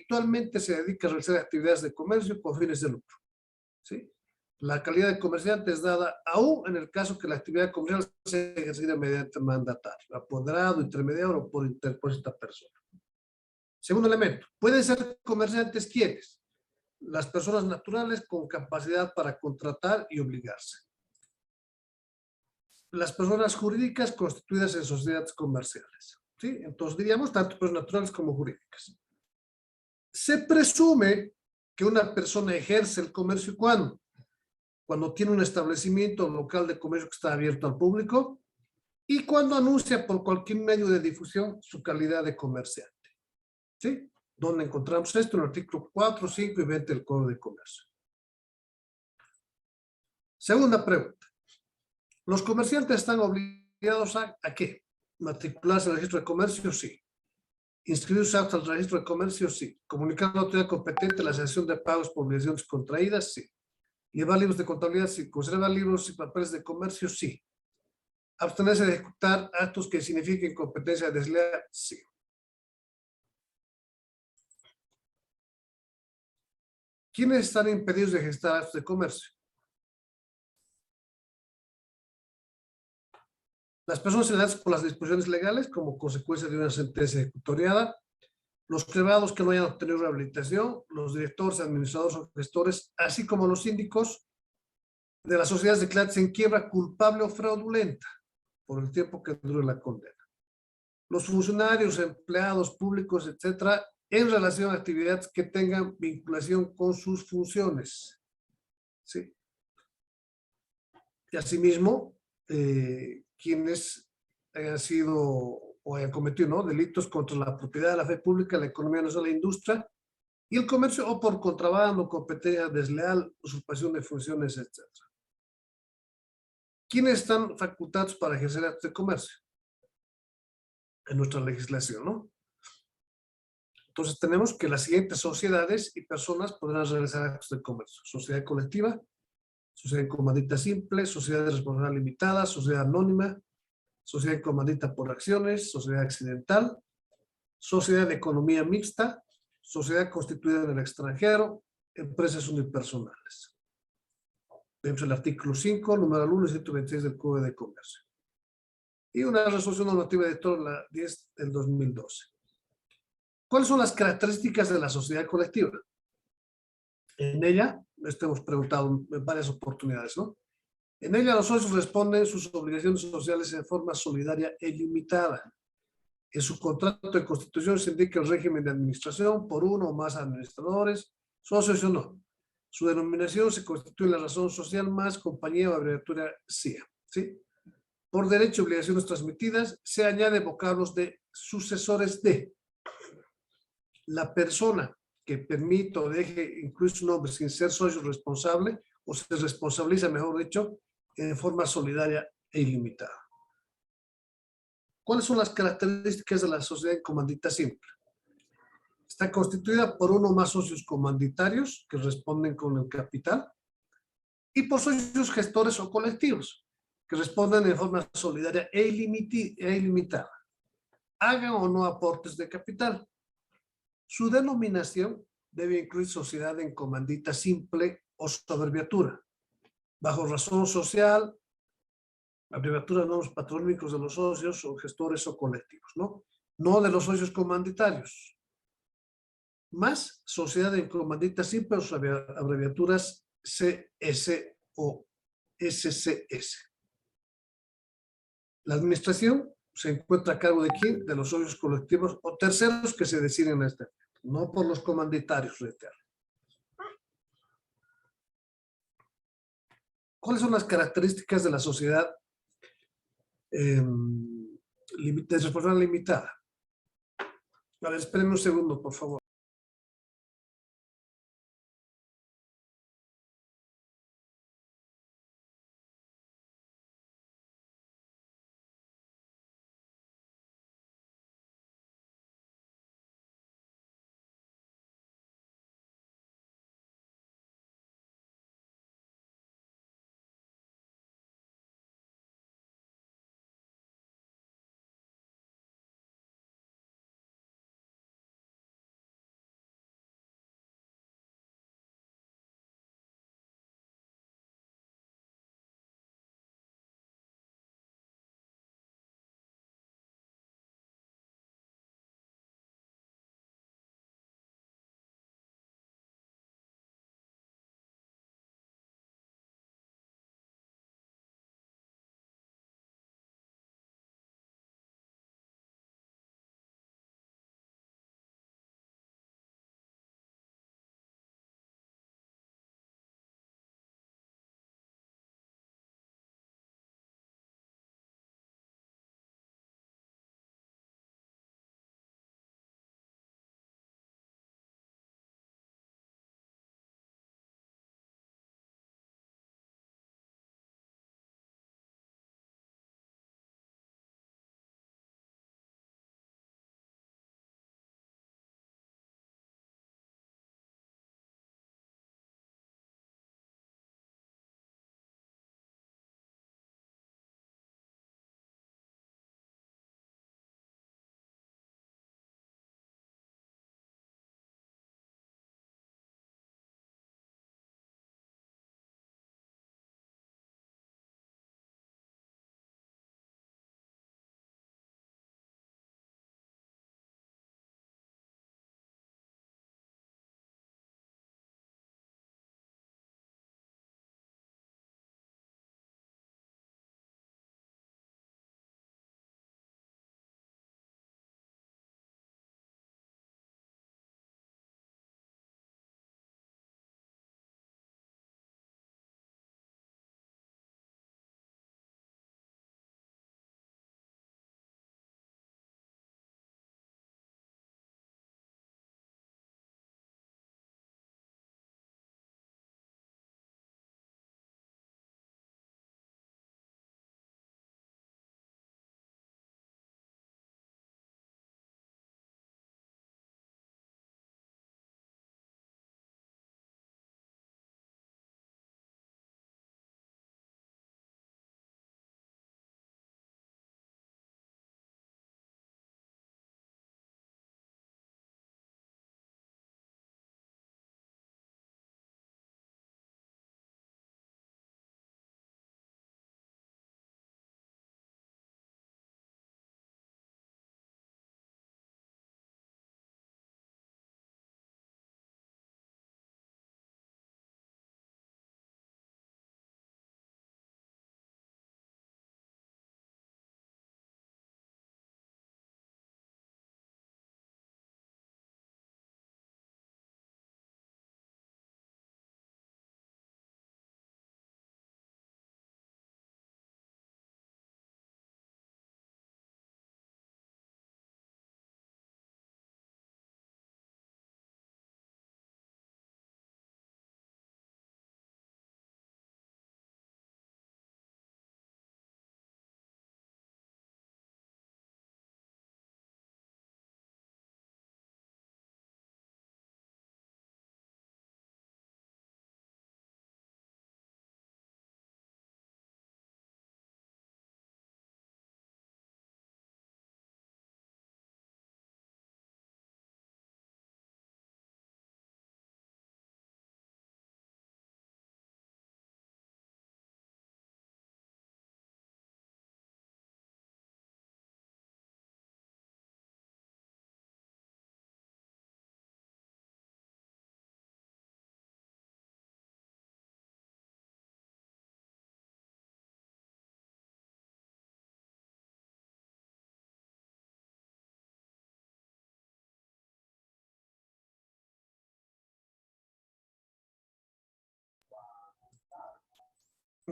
habitualmente se dedica a realizar actividades de comercio con fines de lucro, ¿sí? La calidad de comerciante es dada aún en el caso que la actividad comercial sea ejercida mediante mandatario, apoderado, intermediario o por interpuesta persona. Segundo elemento, pueden ser comerciantes quienes, las personas naturales con capacidad para contratar y obligarse. Las personas jurídicas constituidas en sociedades comerciales, ¿sí? Entonces diríamos tanto personas naturales como jurídicas. Se presume que una persona ejerce el comercio cuando tiene un establecimiento local de comercio que está abierto al público y cuando anuncia por cualquier medio de difusión su calidad de comerciante, ¿sí? ¿Dónde encontramos esto? En el artículo 4, 5 y 20 del Código de Comercio. Segunda pregunta. ¿Los comerciantes están obligados a qué? ¿Matricularse al registro de comercio? Sí. ¿Inscribirse al registro de comercio? Sí. ¿Comunicar a la autoridad competente la cesión de pagos por obligaciones contraídas? Sí. ¿Llevar libros de contabilidad? Sí. ¿Conservar libros y papeles de comercio? Sí. ¿Abstenerse de ejecutar actos que signifiquen competencia desleal? Sí. ¿Quiénes están impedidos de ejecutar actos de comercio? Las personas señaladas por las disposiciones legales como consecuencia de una sentencia ejecutoriada, los privados que no hayan obtenido rehabilitación, los directores, administradores o gestores, así como los síndicos de las sociedades declaradas en quiebra culpable o fraudulenta por el tiempo que dure la condena. Los funcionarios, empleados públicos, etcétera, en relación a actividades que tengan vinculación con sus funciones. ¿Sí? Y asimismo, quienes hayan sido o hayan cometido, ¿no?, delitos contra la propiedad de la fe pública, la economía nacional, la industria y el comercio, o por contrabando, competencia desleal, usurpación de funciones, etc. ¿Quiénes están facultados para ejercer actos de comercio? En nuestra legislación, ¿no? Entonces tenemos que las siguientes sociedades y personas podrán realizar actos de comercio: sociedad colectiva, sociedad en comandita simple, sociedad de responsabilidad limitada, sociedad anónima, sociedad en comandita por acciones, sociedad accidental, sociedad de economía mixta, sociedad constituida en el extranjero, empresas unipersonales. Vemos el artículo 5, número 1 y 126 del Código de Comercio. Y una resolución normativa de la 10 del 2012. ¿Cuáles son las características de la sociedad colectiva? En ella, esto hemos preguntado en varias oportunidades, ¿no? En ella los socios responden sus obligaciones sociales en forma solidaria e ilimitada. En su contrato de constitución se indica el régimen de administración por uno o más administradores, socios o no. Su denominación se constituye en la razón social más compañía o abreviatura CIA, ¿sí? Por derecho y obligaciones transmitidas se añade vocablos de sucesores de. La persona que permita o deje incluir su nombre sin ser socio responsable o se responsabiliza, mejor dicho, en forma solidaria e ilimitada. ¿Cuáles son las características de la sociedad en comandita simple? Está constituida por uno o más socios comanditarios que responden con el capital y por socios gestores o colectivos que responden en forma solidaria e ilimitada. Hagan o no aportes de capital. Su denominación debe incluir sociedad en comandita simple o su abreviatura, bajo razón social, abreviatura, nombres patronímicos de los socios o gestores o colectivos, ¿no? No de los socios comanditarios. Más sociedad en comandita simple o sus abreviaturas CS o SCS. La administración se encuentra a cargo de quién? De los socios colectivos o terceros que se deciden a este efecto, no por los comanditarios, reitero. ¿Cuáles son las características de la sociedad de responsabilidad limitada? A ver, espérenme un segundo, por favor.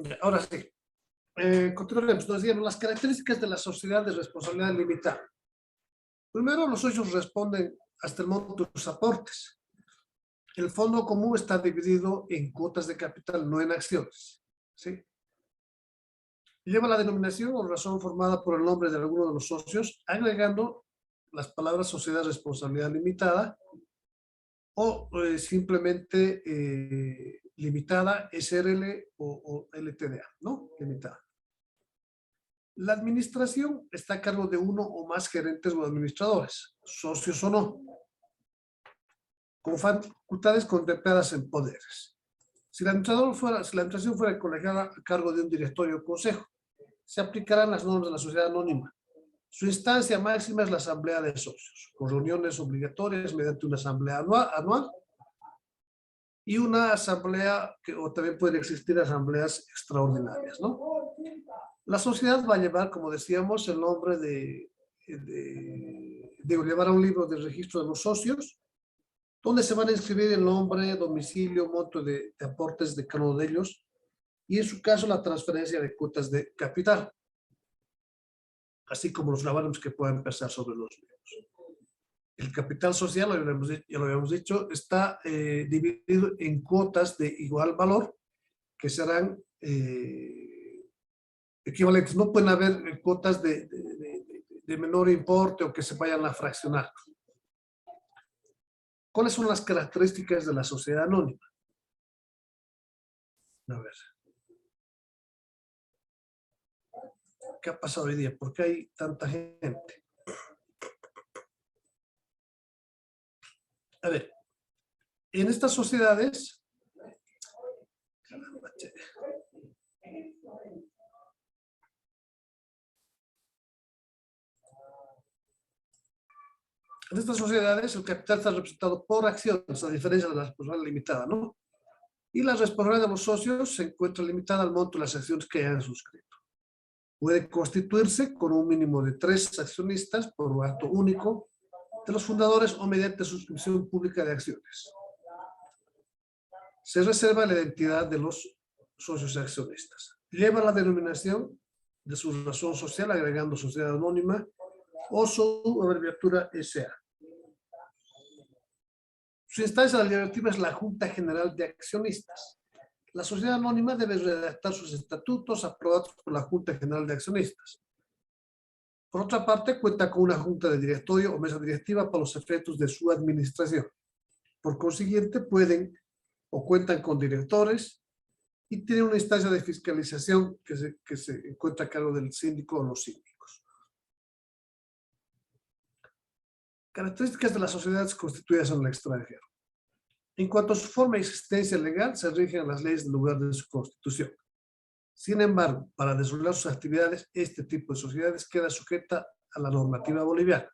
Ya, ahora sí. Continuaremos. Nos decíamos las características de la sociedad de responsabilidad limitada. Primero, los socios responden hasta el monto de sus aportes. El fondo común está dividido en cuotas de capital, no en acciones. ¿Sí? Lleva la denominación o razón formada por el nombre de alguno de los socios, agregando las palabras sociedad de responsabilidad limitada o simplemente limitada, SRL o LTDA, ¿no? Limitada. La administración está a cargo de uno o más gerentes o administradores, socios o no, con facultades contempladas en poderes. Si la administración fuera colegiada a cargo de un directorio o consejo, se aplicarán las normas de la sociedad anónima. Su instancia máxima es la asamblea de socios, con reuniones obligatorias mediante una asamblea anual y una asamblea, o también pueden existir asambleas extraordinarias, ¿no? La sociedad va a llevar, como decíamos, el nombre de llevar a un libro de registro de los socios, donde se van a inscribir el nombre, domicilio, monto de aportes de cada uno de ellos, y en su caso la transferencia de cuotas de capital, así como los gravámenes que puedan pesar sobre los mismos. El capital social, ya lo habíamos dicho, está dividido en cuotas de igual valor que serán equivalentes. No pueden haber cuotas de menor importe o que se vayan a fraccionar. ¿Cuáles son las características de la sociedad anónima? A ver. ¿Qué ha pasado hoy día? ¿Por qué hay tanta gente? A ver, en estas sociedades, el capital está representado por acciones, a diferencia de la responsabilidad limitada, ¿no? Y la responsabilidad de los socios se encuentra limitada al monto de las acciones que hayan suscrito. Puede constituirse con un mínimo de 3 accionistas por un acto único de los fundadores o mediante suscripción pública de acciones. Se reserva la identidad de los socios accionistas. Lleva la denominación de su razón social agregando sociedad anónima o su abreviatura SA. Su instancia deliberativa es la Junta General de Accionistas. La sociedad anónima debe redactar sus estatutos aprobados por la Junta General de Accionistas. Por otra parte, cuenta con una junta de directorio o mesa directiva para los efectos de su administración. Por consiguiente, pueden o cuentan con directores y tienen una instancia de fiscalización que se encuentra a cargo del síndico o los síndicos. Características de las sociedades constituidas en el extranjero. En cuanto a su forma y existencia legal, se rigen las leyes del lugar de su constitución. Sin embargo, para desarrollar sus actividades, este tipo de sociedades queda sujeta a la normativa boliviana,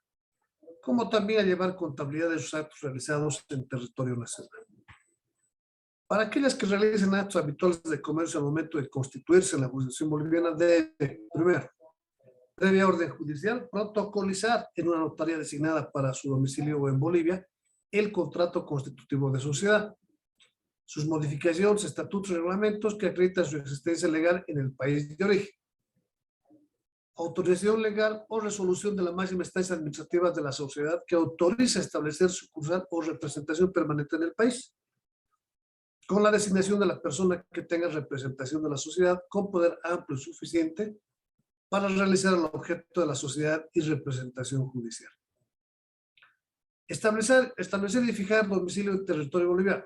como también a llevar contabilidad de sus actos realizados en territorio nacional. Para aquellas que realicen actos habituales de comercio al momento de constituirse en la jurisdicción boliviana, debe, primero, previa orden judicial, protocolizar en una notaría designada para su domicilio o en Bolivia el contrato constitutivo de sociedad, sus modificaciones, estatutos y reglamentos que acreditan su existencia legal en el país de origen, autorización legal o resolución de la máxima instancia administrativa de la sociedad que autoriza establecer sucursal o representación permanente en el país, con la designación de la persona que tenga representación de la sociedad con poder amplio y suficiente para realizar el objeto de la sociedad y representación judicial. Establecer y fijar domicilio en territorio boliviano.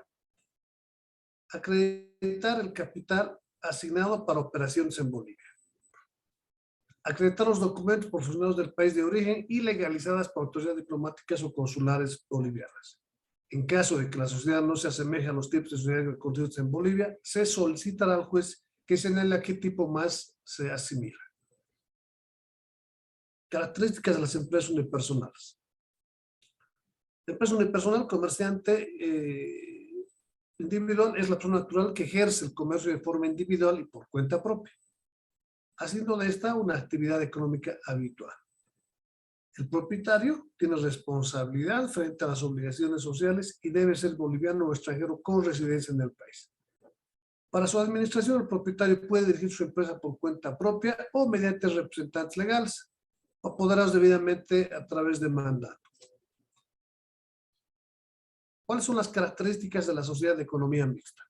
Acreditar el capital asignado para operaciones en Bolivia. Acreditar los documentos por funcionarios del país de origen y legalizadas por autoridades diplomáticas o consulares bolivianas. En caso de que la sociedad no se asemeje a los tipos de sociedades constituidas en Bolivia, se solicitará al juez que señale a qué tipo más se asimila. Características de las empresas unipersonales. La empresa unipersonal, comerciante individual, es la persona natural que ejerce el comercio de forma individual y por cuenta propia, haciendo de esta una actividad económica habitual. El propietario tiene responsabilidad frente a las obligaciones sociales y debe ser boliviano o extranjero con residencia en el país. Para su administración, el propietario puede dirigir su empresa por cuenta propia o mediante representantes legales, apoderados debidamente a través de mandato. ¿Cuáles son las características de la sociedad de economía mixta?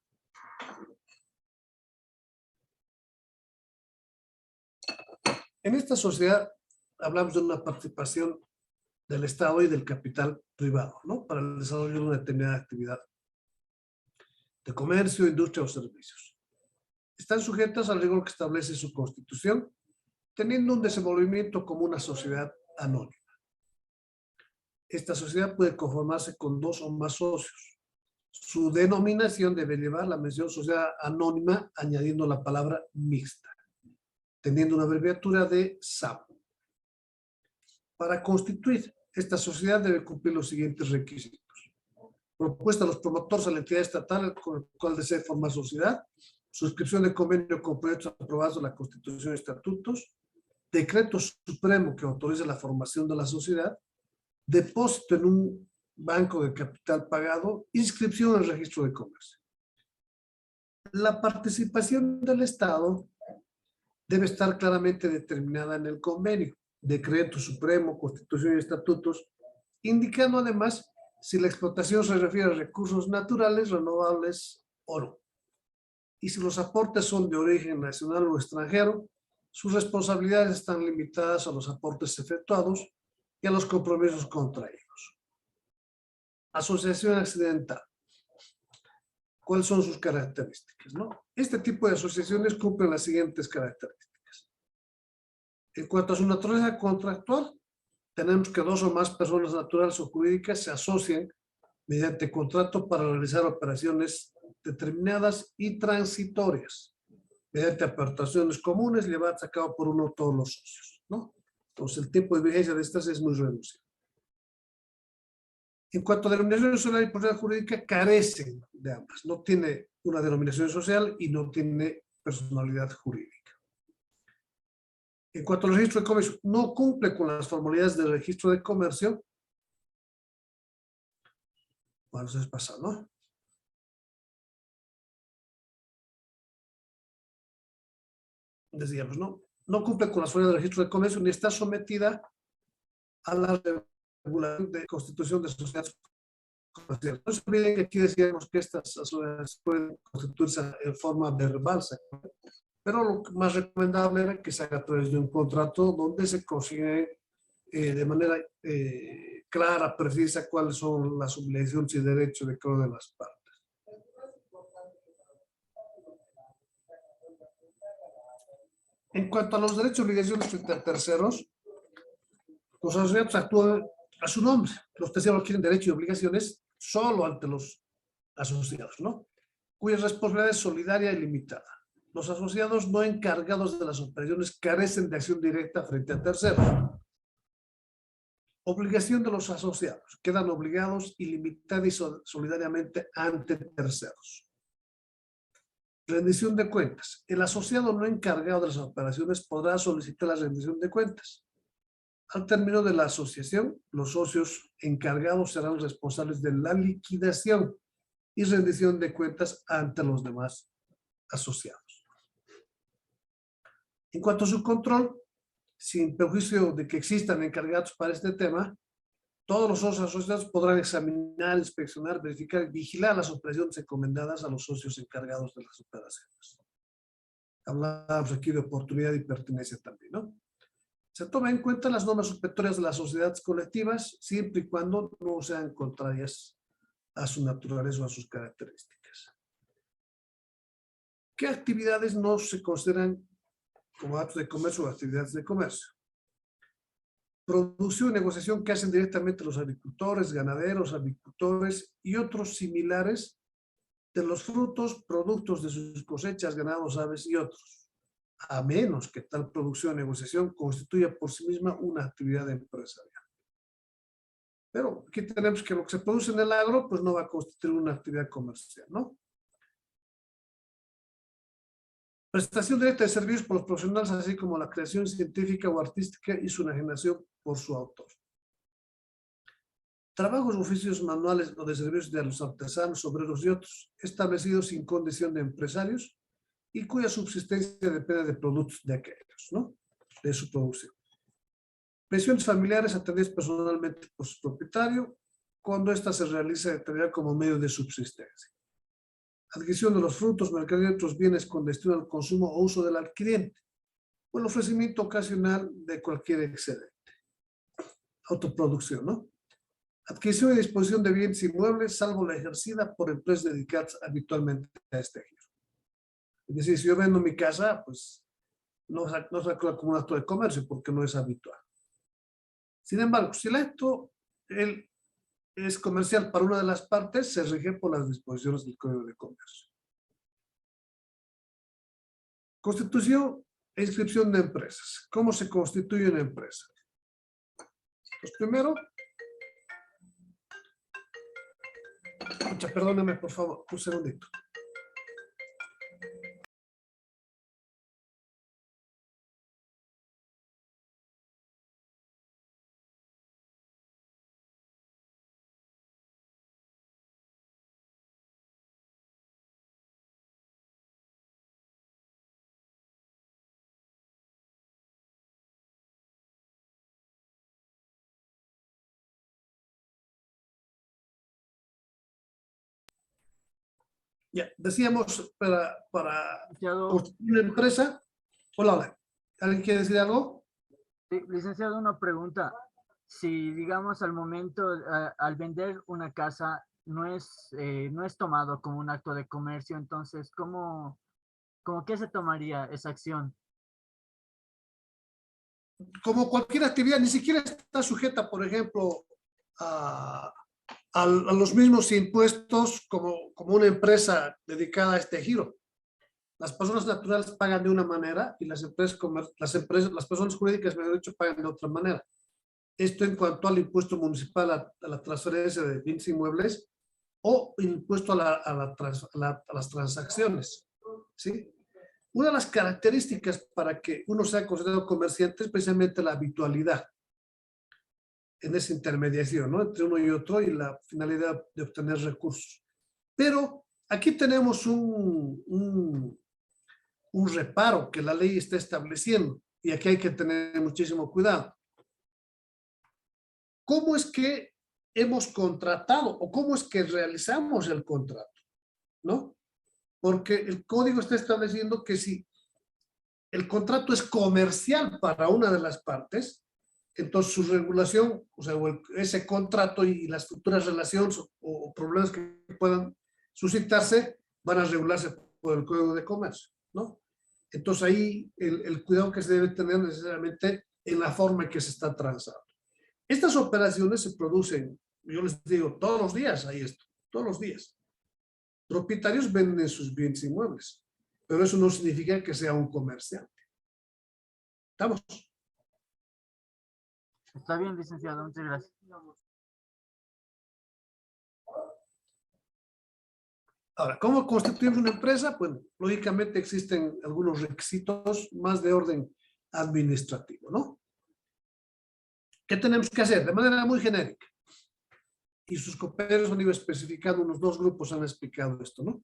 En esta sociedad hablamos de una participación del Estado y del capital privado, ¿no? Para el desarrollo de una determinada actividad de comercio, industria o servicios. Están sujetas al rigor que establece su constitución, teniendo un desenvolvimiento como una sociedad anónima. Esta sociedad puede conformarse con 2 o más socios. Su denominación debe llevar la mención sociedad anónima añadiendo la palabra mixta, teniendo una abreviatura de SAM. Para constituir esta sociedad debe cumplir los siguientes requisitos. Propuesta a los promotores a la entidad estatal con el cual desee formar sociedad, suscripción de convenio con proyectos aprobados de la Constitución y estatutos, decreto supremo que autoriza la formación de la sociedad, depósito en un banco de capital pagado, inscripción en el registro de comercio. La participación del Estado debe estar claramente determinada en el convenio, decreto supremo, Constitución y estatutos, indicando además si la explotación se refiere a recursos naturales, renovables o no. Y si los aportes son de origen nacional o extranjero, sus responsabilidades están limitadas a los aportes efectuados y a los compromisos contraídos. Asociación accidental. ¿Cuáles son sus características? ¿No? Este tipo de asociaciones cumplen las siguientes características. En cuanto a su naturaleza contractual, tenemos que 2 o más personas naturales o jurídicas se asocian mediante contrato para realizar operaciones determinadas y transitorias, mediante aportaciones comunes llevadas a cabo por uno o todos los socios, ¿no? Entonces, el tiempo de vigencia de estas es muy reducido. En cuanto a denominación social y personalidad jurídica, carecen de ambas. No tiene una denominación social y no tiene personalidad jurídica. En cuanto al registro de comercio, no cumple con las formalidades del registro de comercio. Bueno, eso es pasado, ¿no? Decíamos, ¿no? No cumple con las formalidades del registro de comercio ni está sometida a la regulación de constitución de sociedades comerciales. No se olviden que aquí decíamos que estas sociedades pueden constituirse en forma verbal, pero lo más recomendable era que se haga a través de un contrato donde se consigue de manera clara, precisa, cuáles son las obligaciones y derechos de cada una de las partes. En cuanto a los derechos y obligaciones frente a terceros, los asociados actúan a su nombre. Los terceros tienen derechos y obligaciones solo ante los asociados, ¿no? Cuya responsabilidad es solidaria y limitada. Los asociados no encargados de las operaciones carecen de acción directa frente a terceros. Obligación de los asociados. Quedan obligados ilimitada y solidariamente ante terceros. Rendición de cuentas. El asociado no encargado de las operaciones podrá solicitar la rendición de cuentas. Al término de la asociación, los socios encargados serán responsables de la liquidación y rendición de cuentas ante los demás asociados. En cuanto a su control, sin perjuicio de que existan encargados para este tema, todos los socios asociados podrán examinar, inspeccionar, verificar y vigilar las operaciones encomendadas a los socios encargados de las operaciones. Hablamos aquí de oportunidad y pertinencia también, ¿no? Se toman en cuenta las normas supletorias de las sociedades colectivas siempre y cuando no sean contrarias a su naturaleza o a sus características. ¿Qué actividades no se consideran como actos de comercio o actividades de comercio? Producción y negociación que hacen directamente los agricultores, ganaderos, avicultores y otros similares de los frutos, productos de sus cosechas, ganados, aves y otros, a menos que tal producción y negociación constituya por sí misma una actividad empresarial. Pero aquí tenemos que lo que se produce en el agro, pues no va a constituir una actividad comercial, ¿no? Prestación directa de servicios por los profesionales, así como la creación científica o artística y su enajenación por su autor. trabajos o oficios manuales o de servicios de los artesanos, obreros y otros, establecidos sin condición de empresarios y cuya subsistencia depende de productos de aquellos, ¿no? De su producción. Pensiones familiares atendidas personalmente por su propietario, cuando ésta se realiza de tarea como medio de subsistencia. Adquisición de los frutos, mercadería y otros bienes con destino al consumo o uso del adquiriente, o el ofrecimiento ocasional de cualquier excedente. Autoproducción, ¿no? Adquisición y disposición de bienes inmuebles, salvo la ejercida por empresas dedicadas habitualmente a este giro. Es decir, si yo vendo mi casa, pues no se actúa como un acto de comercio porque no es habitual. Sin embargo, si el acto es comercial para una de las partes, se rige por las disposiciones del Código de Comercio. Constitución e inscripción de empresas. ¿Cómo se constituye una empresa? Pues primero, perdóname por favor, un segundito. Ya, decíamos para constituir una empresa. Hola, hola. ¿Alguien quiere decir algo? Sí, licenciado, una pregunta. Si, digamos, al momento, al vender una casa, no es tomado como un acto de comercio, entonces, ¿cómo qué se tomaría esa acción? Como cualquier actividad, ni siquiera está sujeta, por ejemplo, a los mismos impuestos como una empresa dedicada a este giro. Las personas naturales pagan de una manera y las personas jurídicas, mejor dicho, pagan de otra manera. Esto en cuanto al impuesto municipal a la transferencia de bienes inmuebles o impuesto a las transacciones, ¿sí? Una de las características para que uno sea considerado comerciante es precisamente la habitualidad en esa intermediación, ¿no? Entre uno y otro y la finalidad de obtener recursos. Pero aquí tenemos un reparo que la ley está estableciendo y aquí hay que tener muchísimo cuidado. ¿Cómo es que hemos contratado o cómo es que realizamos el contrato? ¿No? Porque el código está estableciendo que si el contrato es comercial para una de las partes, entonces su regulación, o sea, ese contrato y las futuras relaciones o problemas que puedan suscitarse van a regularse por el Código de Comercio, ¿no? Entonces ahí el cuidado que se debe tener necesariamente en la forma en que se está transando. Estas operaciones se producen, yo les digo, todos los días hay esto, todos los días. Propietarios venden sus bienes inmuebles, pero eso no significa que sea un comerciante. ¿Estamos? Está bien, licenciado, muchas gracias. Ahora, ¿cómo constituimos una empresa? Bueno, lógicamente existen algunos requisitos más de orden administrativo, ¿no? ¿Qué tenemos que hacer? De manera muy genérica. Y sus compañeros han ido especificando, unos dos grupos han explicado esto, ¿no?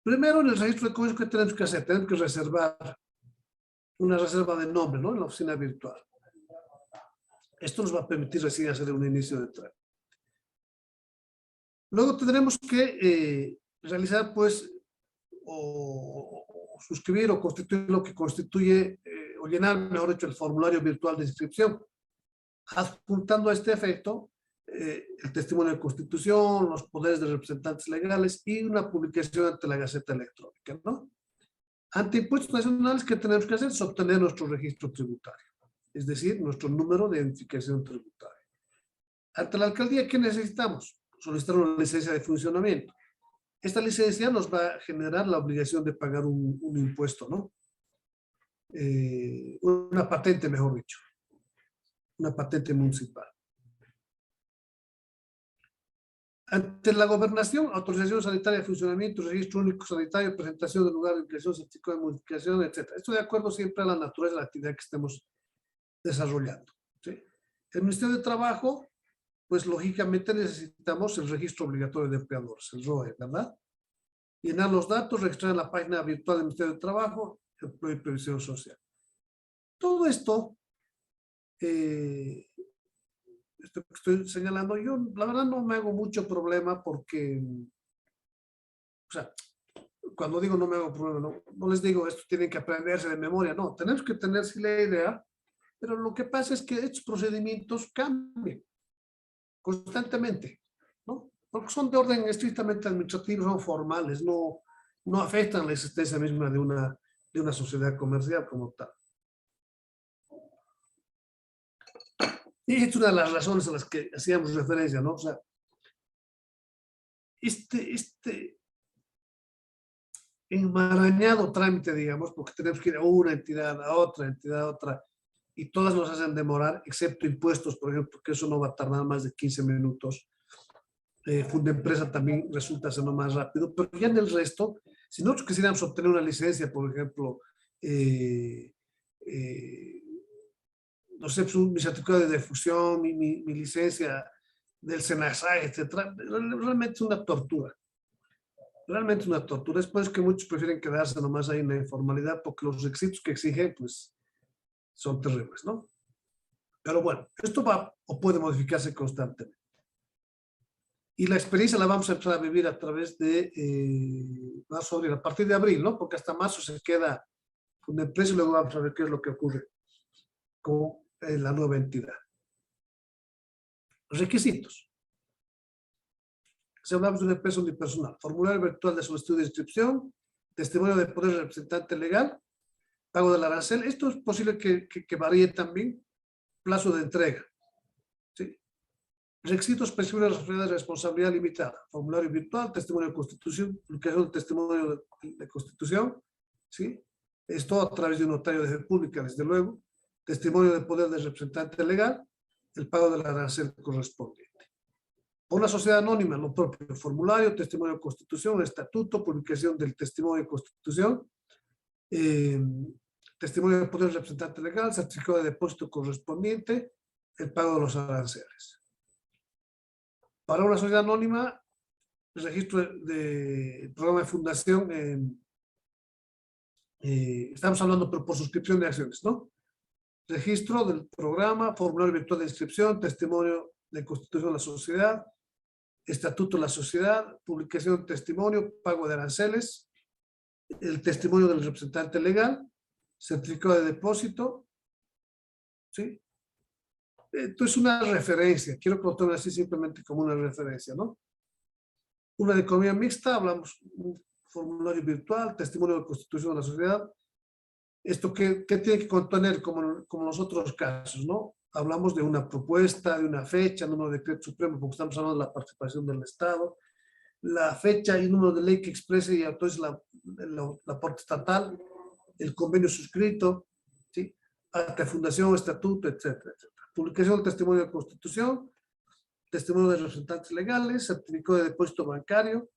Primero, en el registro de comercio, ¿qué tenemos que hacer? Tenemos que reservar una reserva de nombre, ¿no? En la oficina virtual. Esto nos va a permitir recién hacer un inicio de trámite. Luego tendremos que realizar, pues, o suscribir o constituir lo que constituye, o llenar, mejor dicho, el formulario virtual de inscripción, adjuntando a este efecto el testimonio de constitución, los poderes de representantes legales y una publicación ante la Gaceta Electrónica, ¿no? Ante impuestos nacionales, ¿qué tenemos que hacer? Es obtener nuestro registro tributario, es decir, nuestro número de identificación tributaria. Ante la alcaldía, ¿qué necesitamos? Solicitar una licencia de funcionamiento. Esta licencia nos va a generar la obligación de pagar un impuesto, ¿no? Una patente, mejor dicho. Una patente municipal. Ante la gobernación, autorización sanitaria de funcionamiento, registro único sanitario, presentación del lugar de inscripción, certificado de modificación, etc. Esto de acuerdo siempre a la naturaleza de la actividad que estemos desarrollando, ¿sí? El Ministerio de Trabajo, pues lógicamente necesitamos el registro obligatorio de empleadores, el ROE, ¿verdad? Llenar los datos, registrar en la página virtual del Ministerio de Trabajo, Empleo y Previsión Social. Todo esto, esto que estoy señalando, yo la verdad no me hago mucho problema porque, o sea, cuando digo no me hago problema, no les digo esto tienen que aprenderse de memoria, no, tenemos que tener sí la idea, pero lo que pasa es que estos procedimientos cambian constantemente, ¿no? Porque son de orden estrictamente administrativo, son formales, no afectan la existencia misma de una sociedad comercial como tal. Y esta es una de las razones a las que hacíamos referencia, ¿no? O sea, este enmarañado trámite, digamos, porque tenemos que ir a una entidad, a otra, y todas nos hacen demorar, excepto impuestos, por ejemplo, que eso no va a tardar más de 15 minutos. Fundempresa también resulta ser más rápido, pero ya en el resto, si nosotros quisiéramos obtener una licencia, por ejemplo, no sé, pues, mi certificado de difusión, mi licencia del SENASA, etcétera, realmente es una tortura. Realmente una tortura. Es por eso que muchos prefieren quedarse nomás ahí en la informalidad, porque los requisitos que exigen, pues, son terribles, ¿no? Pero bueno, esto va o puede modificarse constantemente. Y la experiencia la vamos a empezar a vivir a través de marzo, abril, a partir de abril, ¿no? Porque hasta marzo se queda con el precio y luego vamos a ver qué es lo que ocurre con la nueva entidad. Requisitos. Si hablamos de una empresa unipersonal, formulario virtual de solicitud de inscripción, testimonio de poder representante legal, pago del arancel. Esto es posible que varíe también, plazo de entrega. ¿Sí? Requisitos específicos de responsabilidad limitada, formulario virtual, testimonio de constitución, publicación del testimonio de constitución, ¿sí? Esto a través de un notario de fe pública, desde luego, testimonio de poder del representante legal, el pago del arancel correspondiente. Por una sociedad anónima, lo propio, formulario, testimonio de constitución, estatuto, publicación del testimonio de constitución, testimonio de poder del representante legal, certificado de depósito correspondiente, el pago de los aranceles. Para una sociedad anónima, el registro de programa de fundación, estamos hablando por suscripción de acciones, ¿no? Registro del programa, formulario virtual de inscripción, testimonio de constitución de la sociedad, estatuto de la sociedad, publicación de testimonio, pago de aranceles, el testimonio del representante legal, certificado de depósito, ¿sí? Esto es una referencia, quiero que lo tomen así simplemente como una referencia, ¿no? Una de economía mixta, hablamos un formulario virtual, testimonio de constitución de la sociedad. Esto que tiene que contener como los otros casos, ¿no? Hablamos de una propuesta, de una fecha, número de decreto supremo, porque estamos hablando de la participación del Estado, la fecha y número de ley que exprese y autorice la aporte estatal, el convenio suscrito, ¿sí? Acta de fundación, estatuto, etcétera, etcétera. Publicación del testimonio de constitución, testimonio de representantes legales, certificado de depósito bancario,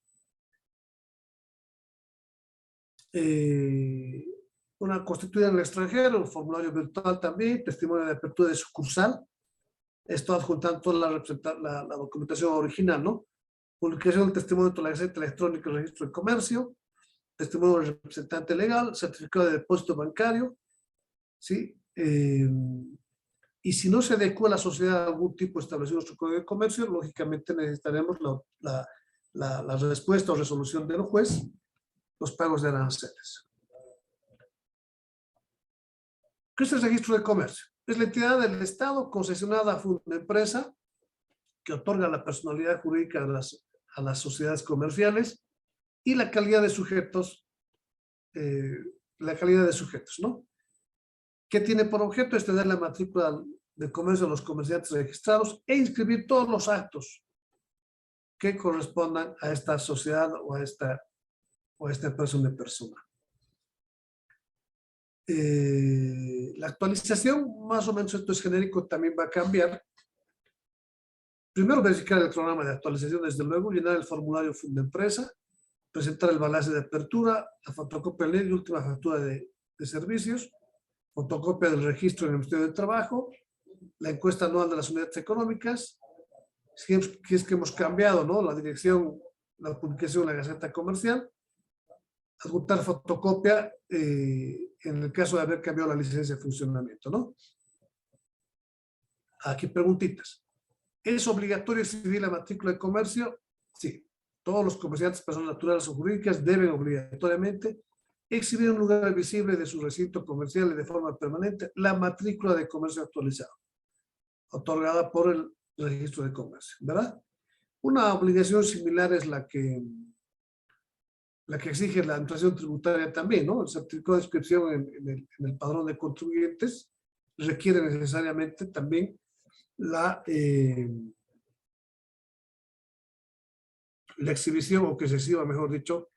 una constituida en el extranjero, un formulario virtual también, testimonio de apertura de sucursal, esto adjuntando toda la documentación original, ¿no? Publicación del testimonio de la Gaceta Electrónica del Registro de Comercio, testimonio del representante legal, certificado de depósito bancario, ¿sí? Y si no se adecua la sociedad a algún tipo establecido en nuestro Código de Comercio, lógicamente necesitaremos la respuesta o resolución del juez, los pagos de aranceles. ¿Qué es el registro de comercio? Es la entidad del Estado concesionada a una empresa que otorga la personalidad jurídica a las sociedades comerciales y la calidad de sujetos, ¿no? Que tiene por objeto extender la matrícula de comercio a los comerciantes registrados e inscribir todos los actos que correspondan a esta sociedad o a esta persona de persona. La actualización, más o menos esto es genérico, también va a cambiar. Primero verificar el programa de actualización, desde luego, llenar el formulario Fundempresa, presentar el balance de apertura, la fotocopia de ley y última factura de servicios, fotocopia del registro en el Ministerio de Trabajo, la encuesta anual de las unidades económicas, si es que hemos cambiado, ¿no? La dirección, la publicación en la Gaceta Comercial, adjuntar fotocopia en el caso de haber cambiado la licencia de funcionamiento, ¿no? Aquí preguntitas. ¿Es obligatorio exhibir la matrícula de comercio? Sí. Todos los comerciantes, personas naturales o jurídicas, deben obligatoriamente exhibir en un lugar visible de su recinto comercial y de forma permanente la matrícula de comercio actualizada, otorgada por el registro de comercio, ¿verdad? Una obligación similar es la que exige la administración tributaria también, ¿no? El certificado de inscripción en el padrón de contribuyentes requiere necesariamente también la exhibición, o que se exhiba, mejor dicho,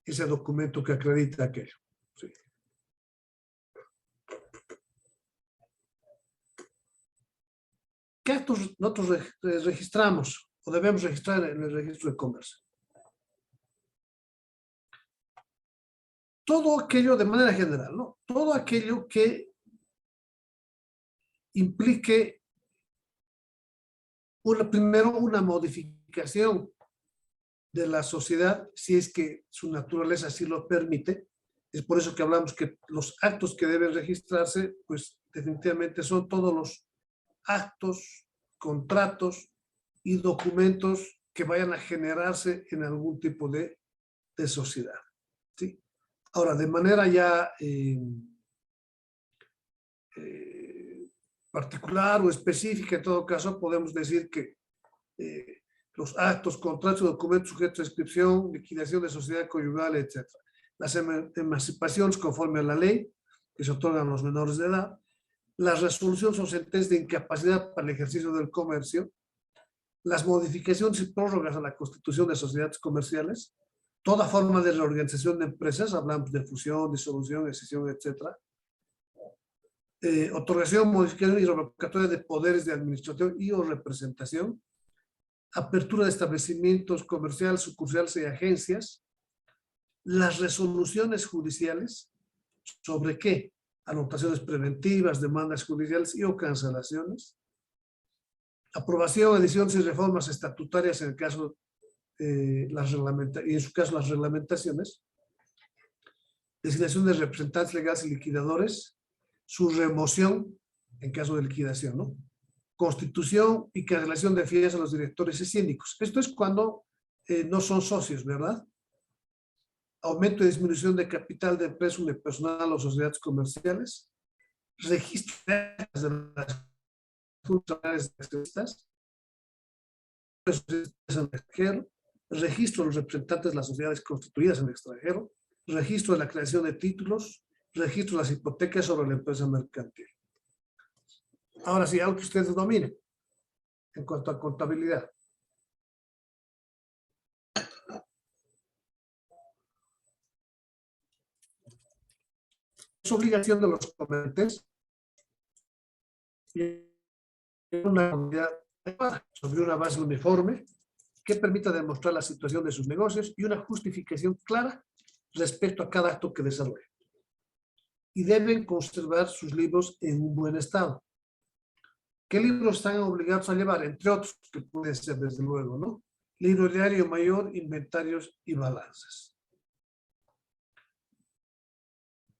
ese documento que acredita aquello. Sí. ¿Qué actos nosotros registramos o debemos registrar en el registro de comercio? Todo aquello de manera general, ¿no? Todo aquello que implique primero una modificación de la sociedad, si es que su naturaleza así lo permite. Es por eso que hablamos que los actos que deben registrarse, pues definitivamente son todos los actos, contratos y documentos que vayan a generarse en algún tipo de sociedad, ¿sí? Ahora, de manera ya particular o específica, en todo caso, podemos decir que los actos, contratos, documentos sujetos a inscripción, liquidación de sociedad conyugal, etc. Las emancipaciones conforme a la ley que se otorgan a los menores de edad, las resoluciones o sentencias de incapacidad para el ejercicio del comercio, las modificaciones y prórrogas a la constitución de sociedades comerciales, toda forma de reorganización de empresas, hablamos de fusión, disolución, escisión, etc. Otorgación, modificación y revocatoria de poderes de administración y o representación, apertura de establecimientos comerciales, sucursales y agencias, las resoluciones judiciales, ¿sobre qué? Anotaciones preventivas, demandas judiciales y o cancelaciones, aprobación, ediciones y reformas estatutarias en el caso y en su caso las reglamentaciones, designación de representantes legales y liquidadores, su remoción en caso de liquidación, ¿no? Constitución y cancelación de fieles a los directores y síndicos. Esto es cuando no son socios, ¿verdad? Aumento y disminución de capital de empresa unipersonal o sociedades comerciales, registro de las funcionarias de accionistas, en el extranjero, registro de los representantes de las sociedades constituidas en el extranjero, registro de la creación de títulos, registro de las hipotecas sobre la empresa mercantil. Ahora sí, algo que ustedes dominen en cuanto a contabilidad. Es obligación de los comerciantes una comunidad sobre una base uniforme que permita demostrar la situación de sus negocios y una justificación clara respecto a cada acto que desarrolle. Y deben conservar sus libros en un buen estado. ¿Qué libros están obligados a llevar? Entre otros, que puede ser desde luego, ¿no? Libro diario mayor, inventarios y balanzas.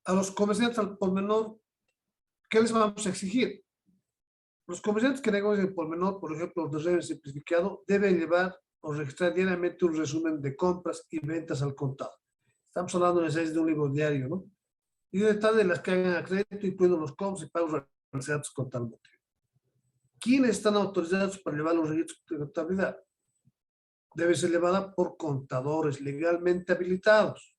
A los comerciantes al por menor, ¿qué les vamos a exigir? Los comerciantes que negocian por menor, por ejemplo, los de régimen simplificado, deben llevar o registrar diariamente un resumen de compras y ventas al contado. Estamos hablando de un libro diario, ¿no? Y un detalle de las que hagan a crédito, incluyendo los cobros y pagos realizados con tal motivo. ¿Quiénes están autorizados para llevar los registros de contabilidad? Debe ser llevada por contadores legalmente habilitados,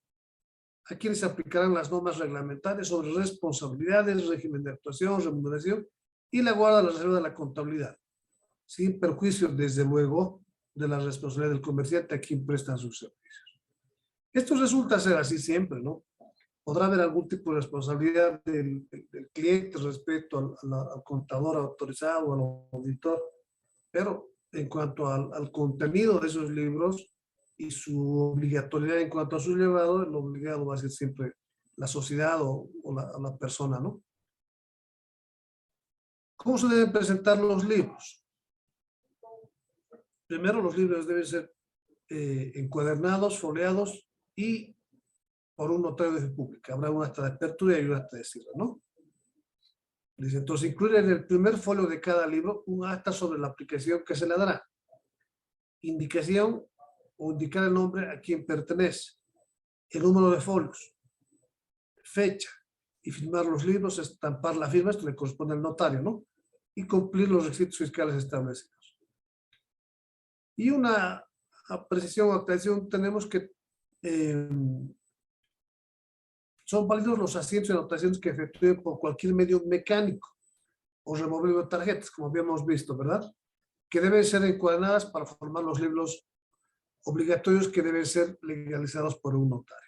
a quienes se aplicarán las normas reglamentarias sobre responsabilidades, régimen de actuación, remuneración y la guarda de la reserva de la contabilidad, sin perjuicio, desde luego, de la responsabilidad del comerciante a quien prestan sus servicios. Esto resulta ser así siempre, ¿no? Podrá haber algún tipo de responsabilidad del cliente respecto al contador autorizado o al auditor, pero en cuanto al contenido de esos libros y su obligatoriedad en cuanto a su llevado, el obligado va a ser siempre la sociedad o la persona, ¿no? ¿Cómo se deben presentar los libros? Primero, los libros deben ser encuadernados, foliados y por un notario de fe pública. Habrá un acta de apertura y un acta de cierre, ¿no? Dice, entonces, incluir en el primer folio de cada libro un acta sobre la aplicación que se le dará. Indicación o indicar el nombre a quien pertenece, el número de folios, fecha, y firmar los libros, estampar la firma, esto le corresponde al notario, ¿no? Y cumplir los requisitos fiscales establecidos. Y una precisión o aclaración tenemos que son válidos los asientos y anotaciones que efectúen por cualquier medio mecánico o removible de tarjetas, como habíamos visto, ¿verdad? Que deben ser encuadernadas para formar los libros obligatorios que deben ser legalizados por un notario.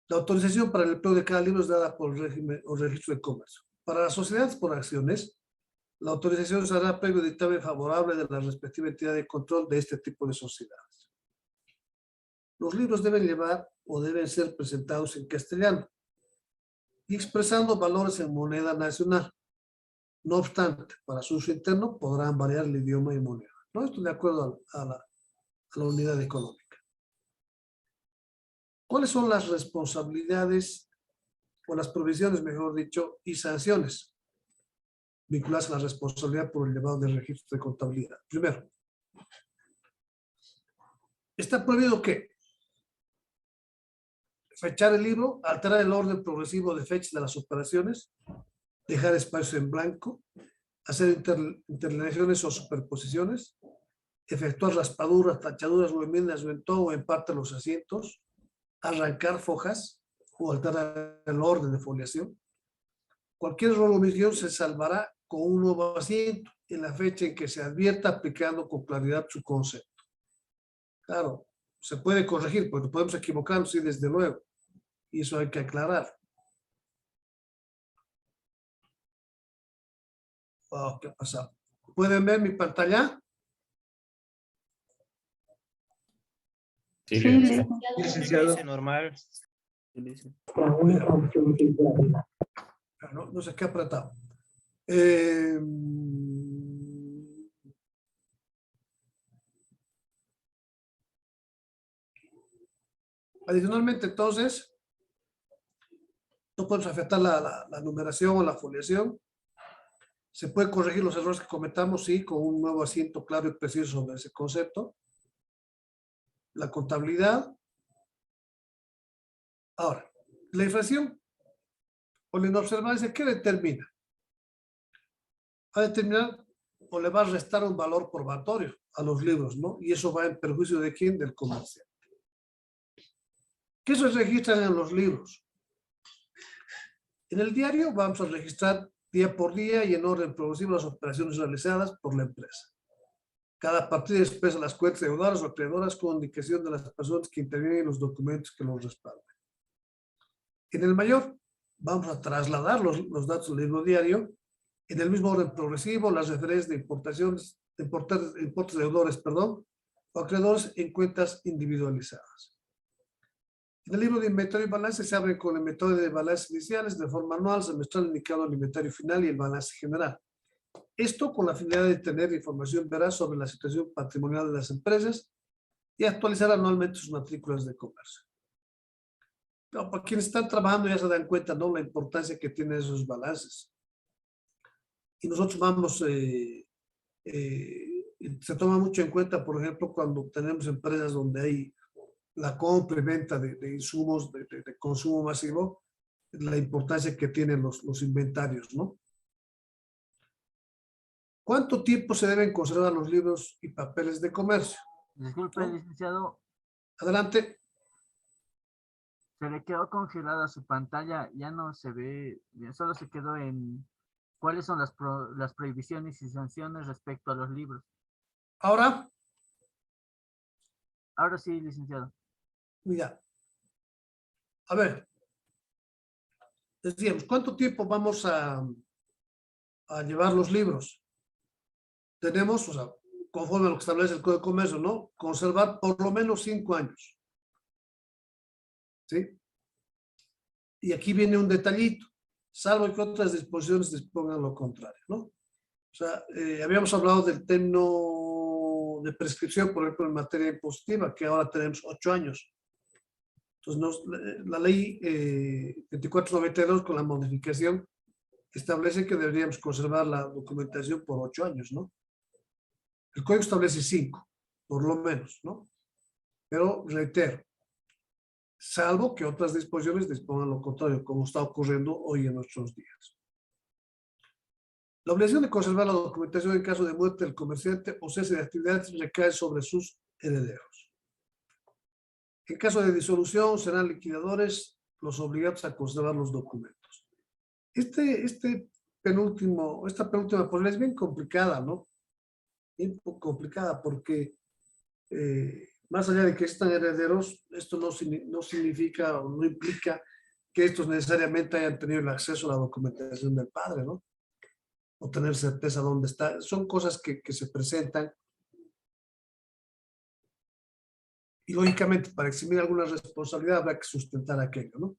La autorización para el empleo de cada libro es dada por el régimen o registro de comercio. Para las sociedades por acciones, la autorización se hará previo dictamen favorable de la respectiva entidad de control de este tipo de sociedades. Los libros deben llevar o deben ser presentados en castellano y expresando valores en moneda nacional. No obstante, para su uso interno podrán variar el idioma y moneda, ¿no? Esto de acuerdo a la unidad económica. ¿Cuáles son las responsabilidades o las provisiones, mejor dicho, y sanciones vinculadas a la responsabilidad por el llevado del registro de contabilidad? Primero, está prohibido que fechar el libro, alterar el orden progresivo de fechas de las operaciones, dejar espacio en blanco, hacer interlineaciones o superposiciones, efectuar raspaduras, tachaduras o enmiendas o en todo o en parte de los asientos, arrancar fojas o alterar el orden de foliación. Cualquier error o omisión se salvará con un nuevo asiento en la fecha en que se advierta, aplicando con claridad su concepto. Claro, se puede corregir, porque podemos equivocarnos, sí, desde luego. Y eso hay que aclarar. Wow, ¿qué ha pasado? ¿Pueden ver mi pantalla? Sí, Sí, licenciado. licenciado. Normal. No sé qué ha apretado. Adicionalmente, entonces, no podemos afectar la numeración o la foliación. Se puede corregir los errores que cometamos, sí, con un nuevo asiento claro y preciso sobre ese concepto. La contabilidad. Ahora, la inflación o la inobservancia, ¿qué determina? Va a determinar o le va a restar un valor probatorio a los libros, ¿no? Y eso va en perjuicio de quién, del comerciante. ¿Qué se registran en los libros? En el diario vamos a registrar día por día y en orden progresivo las operaciones realizadas por la empresa. Cada partida expresa las cuentas deudoras o acreedoras con indicación de las personas que intervienen en los documentos que los respaldan. En el mayor, vamos a trasladar los datos del libro diario en el mismo orden progresivo, las referencias de importaciones, importes deudores, perdón, o acreedores en cuentas individualizadas. En el libro de inventario y balance se abre con el método de balance iniciales de forma anual, semestral, indicado el inventario final y el balance general. Esto con la finalidad de tener información veraz sobre la situación patrimonial de las empresas y actualizar anualmente sus matrículas de comercio. Pero para quienes están trabajando ya se dan cuenta, ¿no?, la importancia que tienen esos balances. Y nosotros vamos, se toma mucho en cuenta, por ejemplo, cuando tenemos empresas donde hay la compra y venta de insumos de consumo masivo, la importancia que tienen los inventarios, ¿no? ¿Cuánto tiempo se deben conservar los libros y papeles de comercio? Disculpe, ¿No? licenciado, Adelante. se le quedó congelada su pantalla, ya no se ve, solo se quedó en cuáles son las prohibiciones y sanciones respecto a los libros. Ahora, Ahora sí, licenciado. mira, a ver, decíamos, ¿cuánto tiempo vamos a llevar los libros? Tenemos, o sea, conforme a lo que establece el Código de Comercio, ¿no?, conservar por lo menos 5 años. ¿Sí? Y aquí viene un detallito. salvo que otras disposiciones dispongan lo contrario, ¿no? O sea, habíamos hablado del término de prescripción, por ejemplo, en materia impositiva, que ahora tenemos 8 años. Entonces, la ley 2492 con la modificación establece que deberíamos conservar la documentación por 8 años, ¿no? El código establece 5, por lo menos, ¿no? Pero, reitero, salvo que otras disposiciones dispongan lo contrario, como está ocurriendo hoy en nuestros días. La obligación de conservar la documentación en caso de muerte del comerciante o cese de actividades recae sobre sus herederos. En caso de disolución, serán liquidadores los obligados a conservar los documentos. Esta penúltima posibilidad es bien complicada, ¿no? Bien complicada porque más allá de que están herederos, esto no significa o no implica que estos necesariamente hayan tenido el acceso a la documentación del padre, ¿no? O tener certeza dónde está. Son cosas que se presentan. Y lógicamente, para eximir alguna responsabilidad habrá que sustentar aquello, ¿no?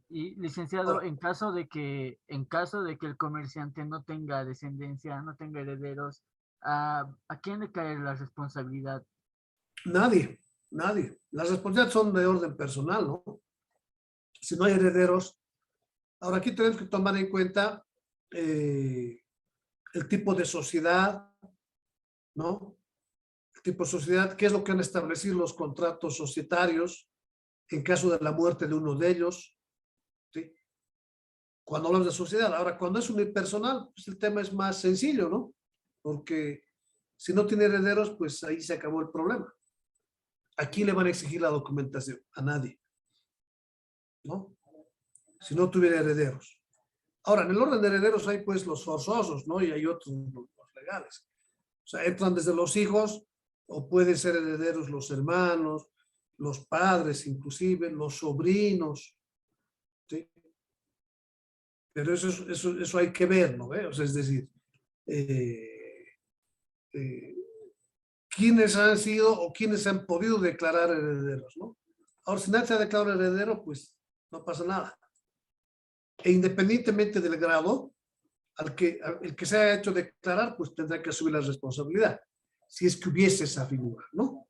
Y licenciado, en caso de que el comerciante no tenga descendencia, no tenga herederos, ¿a quién le cae la responsabilidad? Nadie. Las responsabilidades son de orden personal, ¿no? Si no hay herederos. Ahora aquí tenemos que tomar en cuenta el tipo de sociedad, ¿no? El tipo de sociedad, qué es lo que han establecido los contratos societarios en caso de la muerte de uno de ellos, ¿sí? Cuando hablamos de sociedad. Ahora, cuando es unipersonal, pues el tema es más sencillo, ¿no? Porque si no tiene herederos, pues ahí se acabó el problema. ¿A quién le van a exigir la documentación? A nadie, ¿no? Si no tuviera herederos. Ahora, en el orden de herederos hay pues los forzosos, ¿no? Y hay otros, los legales. O sea, entran desde los hijos, o pueden ser herederos los hermanos, los padres inclusive, los sobrinos, ¿sí? Pero eso hay que ver, ¿no? O sea, es decir, quiénes han sido o quiénes han podido declarar herederos, ¿no? Ahora, si nadie se ha declarado heredero, pues no pasa nada. E independientemente del grado, el que se haya hecho declarar, pues tendrá que asumir la responsabilidad, si es que hubiese esa figura, ¿no?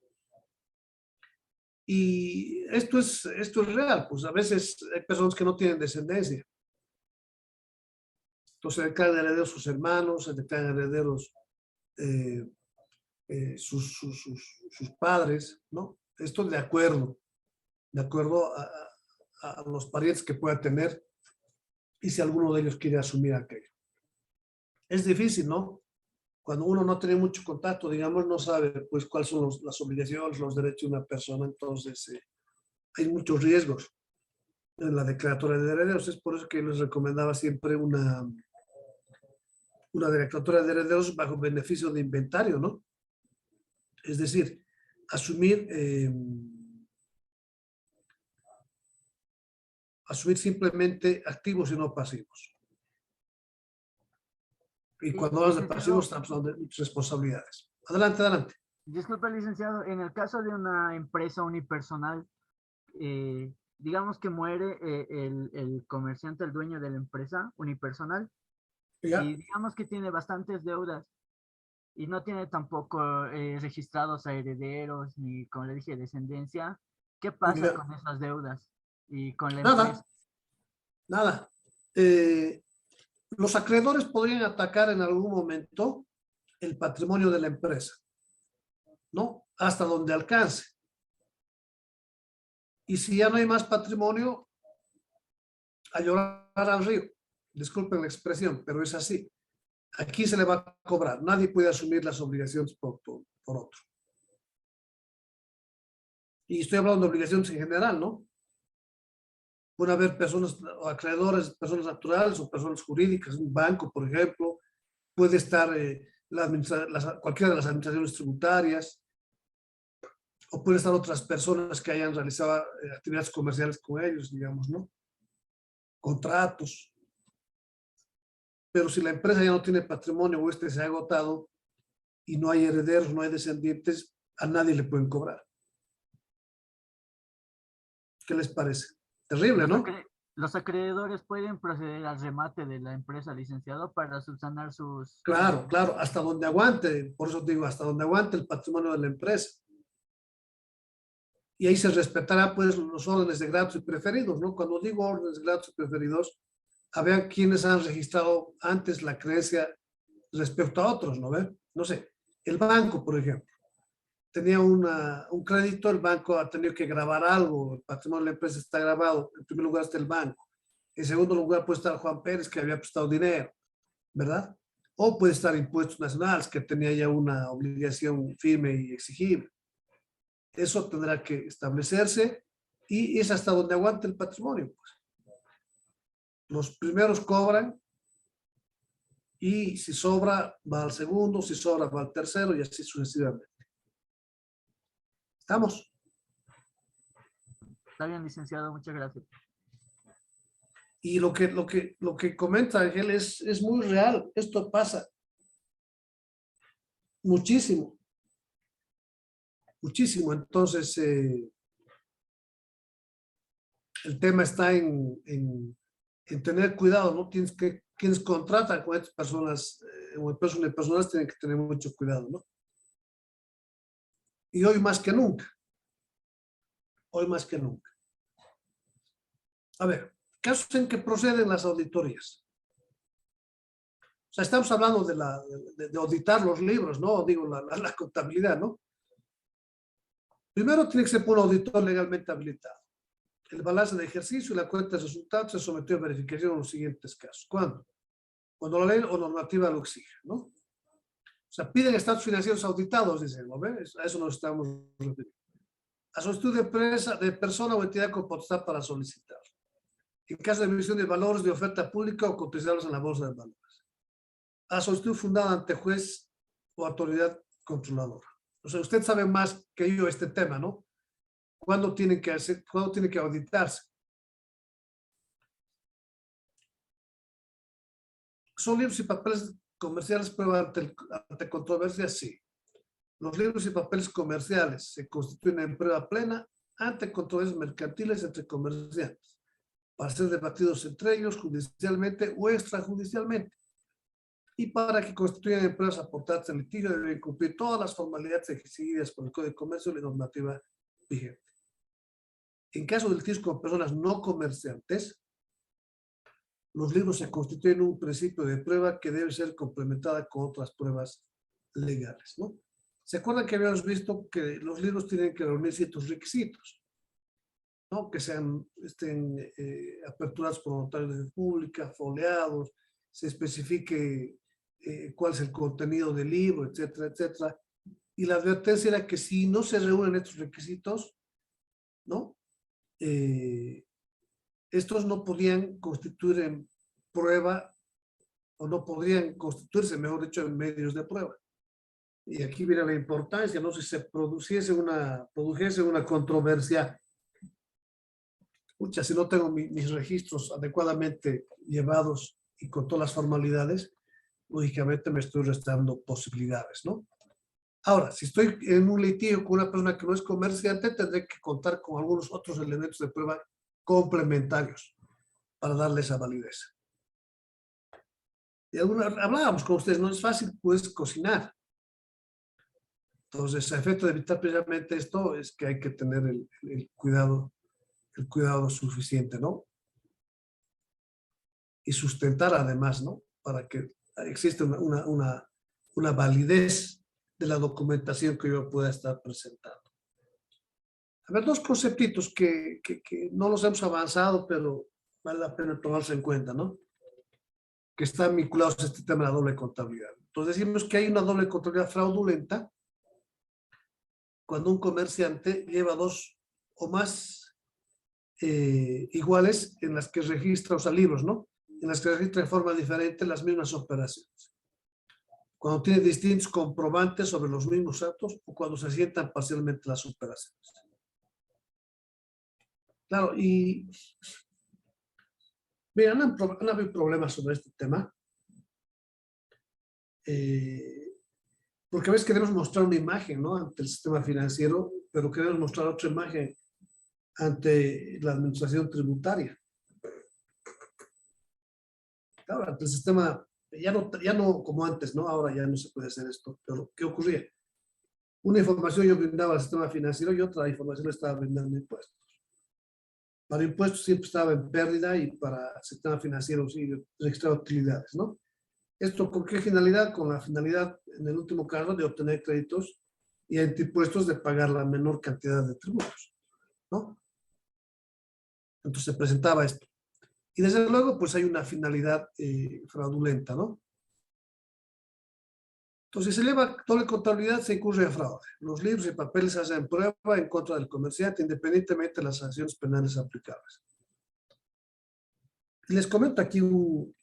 Y esto es real, pues a veces hay personas que no tienen descendencia. Entonces se declaran herederos sus hermanos, se declaran herederos sus padres, ¿no? Esto de acuerdo a los parientes que pueda tener y si alguno de ellos quiere asumir aquello. Es difícil, ¿no? Cuando uno no tiene mucho contacto, digamos, no sabe pues cuáles son las obligaciones, los derechos de una persona, entonces hay muchos riesgos en la declaratoria de herederos. Es por eso que les recomendaba siempre una declaratoria de herederos bajo beneficio de inventario, ¿no? Es decir, asumir simplemente activos y no pasivos. Y cuando hablamos de pasivos, estamos hablando de muchas responsabilidades. Adelante. Disculpe, licenciado, en el caso de una empresa unipersonal, digamos que muere el comerciante, el dueño de la empresa unipersonal, ¿Ya? y digamos que tiene bastantes deudas y no tiene tampoco registrados a herederos ni, como le dije, descendencia. ¿Qué pasa ¿Ya? con esas deudas y con la Nada. empresa? Nada. Los acreedores podrían atacar en algún momento el patrimonio de la empresa, ¿no? Hasta donde alcance. Y si ya no hay más patrimonio, a llorar al río. Disculpen la expresión, pero es así. Aquí se le va a cobrar. Nadie puede asumir las obligaciones por otro. Y estoy hablando de obligaciones en general, ¿no? Pueden haber personas o acreedores, personas naturales o personas jurídicas, un banco, por ejemplo. Puede estar cualquiera de las administraciones tributarias, o pueden estar otras personas que hayan realizado actividades comerciales con ellos, digamos, ¿no? Contratos. Pero si la empresa ya no tiene patrimonio o este se ha agotado y no hay herederos, no hay descendientes, a nadie le pueden cobrar. ¿Qué les parece? Terrible, ¿no? los acreedores pueden proceder al remate de la empresa, licenciado, para subsanar sus... Claro, claro, hasta donde aguante, por eso digo, hasta donde aguante el patrimonio de la empresa. Y ahí se respetará pues los órdenes de grados y preferidos, ¿no? Cuando digo órdenes de grados y preferidos, había quienes han registrado antes la creencia respecto a otros, ¿no ve? No sé, el banco, por ejemplo, tenía un crédito, el banco ha tenido que grabar algo, el patrimonio de la empresa está grabado, en primer lugar está el banco, en segundo lugar puede estar Juan Pérez, que había prestado dinero, ¿verdad? O puede estar impuestos nacionales, que tenía ya una obligación firme y exigible. Eso tendrá que establecerse y es hasta donde aguante el patrimonio, pues. Los primeros cobran y si sobra va al segundo, si sobra va al tercero y así sucesivamente. ¿Estamos? Está bien, licenciado, muchas gracias. Y lo que comenta Ángel es muy real. Esto pasa muchísimo. Muchísimo. Entonces, el tema está en tener cuidado, ¿no? Quienes contratan con estas personas, o personas tienen que tener mucho cuidado, ¿no? Y hoy más que nunca. Hoy más que nunca. A ver, casos en que proceden las auditorías. O sea, estamos hablando de auditar los libros, ¿no? Digo, la contabilidad, ¿no? Primero tiene que ser por un auditor legalmente habilitado. El balance de ejercicio y la cuenta de resultados se sometió a verificación en los siguientes casos. ¿Cuándo? Cuando la ley o normativa lo exige, ¿no? O sea, piden estados financieros auditados, dicen, ¿no ves? A eso nos estamos refiriendo. A solicitud de persona o entidad con potestad para solicitar. En caso de emisión de valores de oferta pública o cotizados en la bolsa de valores. A solicitud fundada ante juez o autoridad controladora. O sea, usted sabe más que yo este tema, ¿no? ¿Cuándo tiene que auditarse? ¿Son libros y papeles comerciales prueba ante controversia? Sí. Los libros y papeles comerciales se constituyen en prueba plena ante controversias mercantiles entre comerciantes, para ser debatidos entre ellos judicialmente o extrajudicialmente. Y para que constituyan en pruebas aportadas al litigio deben cumplir todas las formalidades exigidas por el Código de Comercio y la normativa vigente. En caso de litigios con personas no comerciantes, los libros se constituyen un principio de prueba que debe ser complementada con otras pruebas legales, ¿no? ¿Se acuerdan que habíamos visto que los libros tienen que reunir ciertos requisitos, ¿no? Que estén aperturados por notarios de pública, foliados, se especifique cuál es el contenido del libro, etcétera, etcétera. Y la advertencia era que si no se reúnen estos requisitos, ¿no? Estos no podían constituir en prueba o no podrían constituirse, mejor dicho, en medios de prueba. Y aquí viene la importancia, ¿no? Si se produjese una controversia, si no tengo mis registros adecuadamente llevados y con todas las formalidades, lógicamente me estoy restando posibilidades, ¿no? Ahora, si estoy en un litigio con una persona que no es comerciante, tendré que contar con algunos otros elementos de prueba complementarios para darle esa validez. Y hablábamos con ustedes, no es fácil pues cocinar. Entonces, a efecto de evitar precisamente esto, es que hay que tener el cuidado suficiente, ¿no? Y sustentar además, ¿no? Para que exista una validez de la documentación que yo pueda estar presentando. A ver, dos conceptitos que no los hemos avanzado, pero vale la pena tomarse en cuenta, ¿no? Que están vinculados a este tema de la doble contabilidad. Entonces decimos que hay una doble contabilidad fraudulenta cuando un comerciante lleva dos o más iguales en las que registra, o sea, libros, ¿no? En las que registra de forma diferente las mismas operaciones. Cuando tiene distintos comprobantes sobre los mismos actos o cuando se asientan parcialmente las operaciones. Claro, y mira, han habido problemas sobre este tema. Porque a veces queremos mostrar una imagen, ¿no? Ante el sistema financiero, pero queremos mostrar otra imagen ante la administración tributaria. Ahora, el sistema ya no como antes, ¿no? Ahora ya no se puede hacer esto. Pero, ¿qué ocurría? Una información yo brindaba al sistema financiero y otra información le estaba brindando impuestos. Para impuestos siempre estaba en pérdida y para el sistema financiero sí registraba utilidades, ¿no? ¿Esto con qué finalidad? Con la finalidad, en el último caso, de obtener créditos y anteimpuestos de pagar la menor cantidad de tributos, ¿no? Entonces se presentaba esto. Y desde luego, pues hay una finalidad fraudulenta, ¿no? Entonces, si se lleva doble contabilidad, se incurre a fraude. Los libros y papeles hacen prueba en contra del comerciante, independientemente de las sanciones penales aplicables. Y les comento aquí un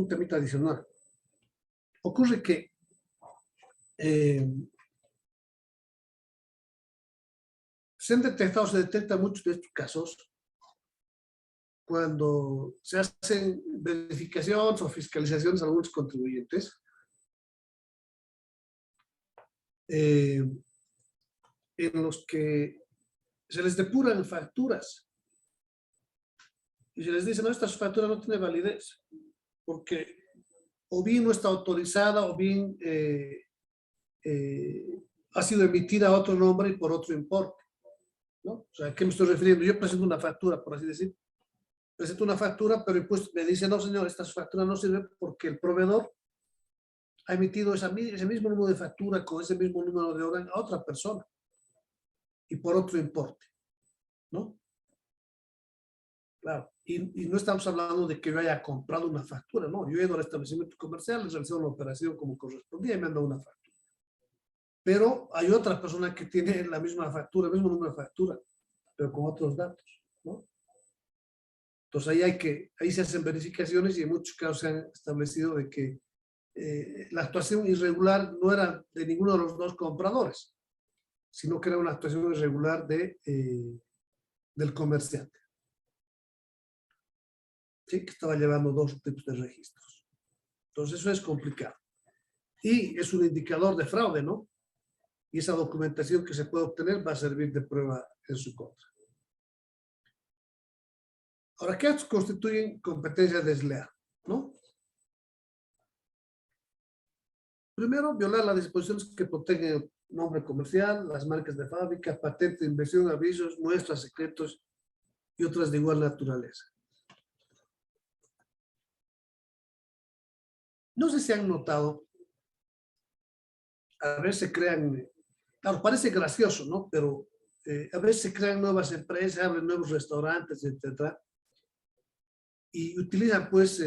temita adicional. Ocurre que se detectan muchos de estos casos cuando se hacen verificaciones o fiscalizaciones a algunos contribuyentes. En los que se les depuran facturas y se les dice, no, esta factura no tiene validez, porque o bien no está autorizada o bien ha sido emitida a otro nombre y por otro importe, ¿no? O sea, ¿a qué me estoy refiriendo? Yo presento una factura, por así decir. Presento una factura, pero el impuesto me dice, no, señor, esta factura no sirve porque el proveedor ha emitido ese mismo número de factura con ese mismo número de orden a otra persona y por otro importe, ¿no? Claro, y no estamos hablando de que yo haya comprado una factura, no, yo he ido al establecimiento comercial, les realizado una operación como correspondía y me han dado una factura. Pero hay otra persona que tiene la misma factura, el mismo número de factura, pero con otros datos, ¿no? Entonces ahí se hacen verificaciones y en muchos casos se han establecido de que la actuación irregular no era de ninguno de los dos compradores, sino que era una actuación irregular del comerciante. ¿Sí? Que estaba llevando dos tipos de registros. Entonces eso es complicado. Y es un indicador de fraude, ¿no? Y esa documentación que se puede obtener va a servir de prueba en su contra. Ahora, ¿qué actos constituyen competencia desleal? ¿No? Primero, violar las disposiciones que protegen el nombre comercial, las marcas de fábrica, patente, inversión, avisos, muestras, secretos y otras de igual naturaleza. No sé si han notado, a veces se crean, claro, parece gracioso, ¿no? Pero a veces se crean nuevas empresas, abren nuevos restaurantes, etcétera, y utilizan, pues,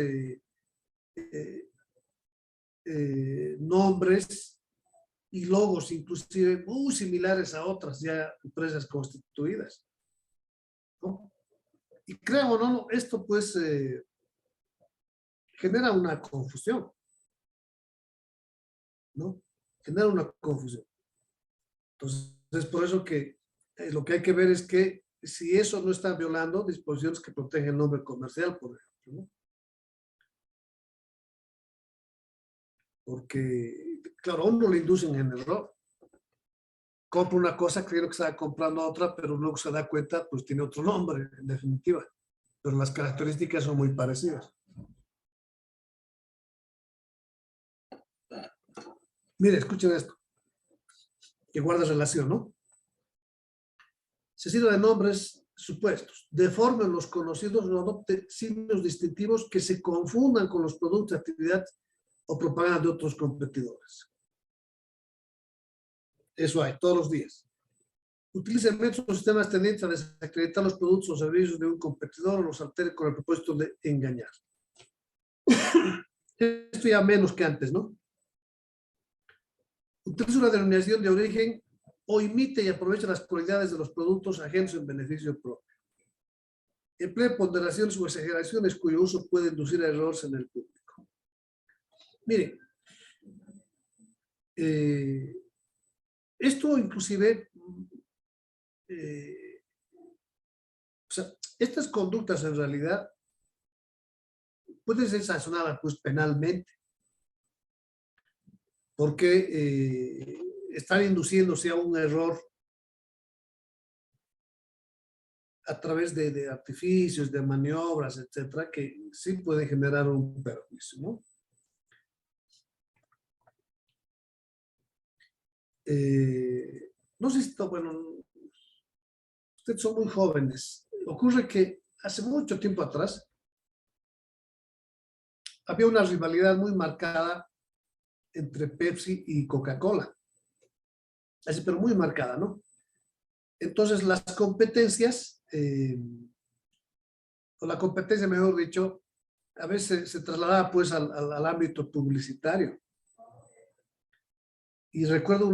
nombres y logos inclusive muy similares a otras ya empresas constituidas, ¿no? Y creo o no, esto pues genera una confusión, ¿no? Genera una confusión. Entonces, es por eso que lo que hay que ver es que si eso no está violando disposiciones que protegen el nombre comercial, por ejemplo, ¿no? Porque, claro, a uno le inducen en error. Compra una cosa creyendo que estaba comprando otra, pero luego se da cuenta, pues tiene otro nombre, en definitiva. Pero las características son muy parecidas. Mire, escuchen esto, que guarda relación, ¿no? Se sirve de nombres supuestos. Deformen los conocidos, no adopte signos distintivos que se confundan con los productos de actividad o propaganda de otros competidores. Eso hay, todos los días. Utilicen métodos o sistemas tendientes a desacreditar los productos o servicios de un competidor o los altere con el propósito de engañar. Esto ya menos que antes, ¿no? Utiliza una denominación de origen o imite y aprovecha las cualidades de los productos ajenos en beneficio propio. Emplea ponderaciones o exageraciones cuyo uso puede inducir a errores en el público. Miren, esto inclusive, o sea, estas conductas en realidad pueden ser sancionadas pues penalmente, porque están induciéndose a un error a través de artificios, de maniobras, etcétera, que sí pueden generar un perjuicio, ¿no? No sé si, bueno, ustedes son muy jóvenes. Ocurre que hace mucho tiempo atrás había una rivalidad muy marcada entre Pepsi y Coca-Cola. Así, pero muy marcada, ¿no? Entonces, las competencias, o la competencia, mejor dicho, a veces se trasladaba pues al ámbito publicitario. Y recuerdo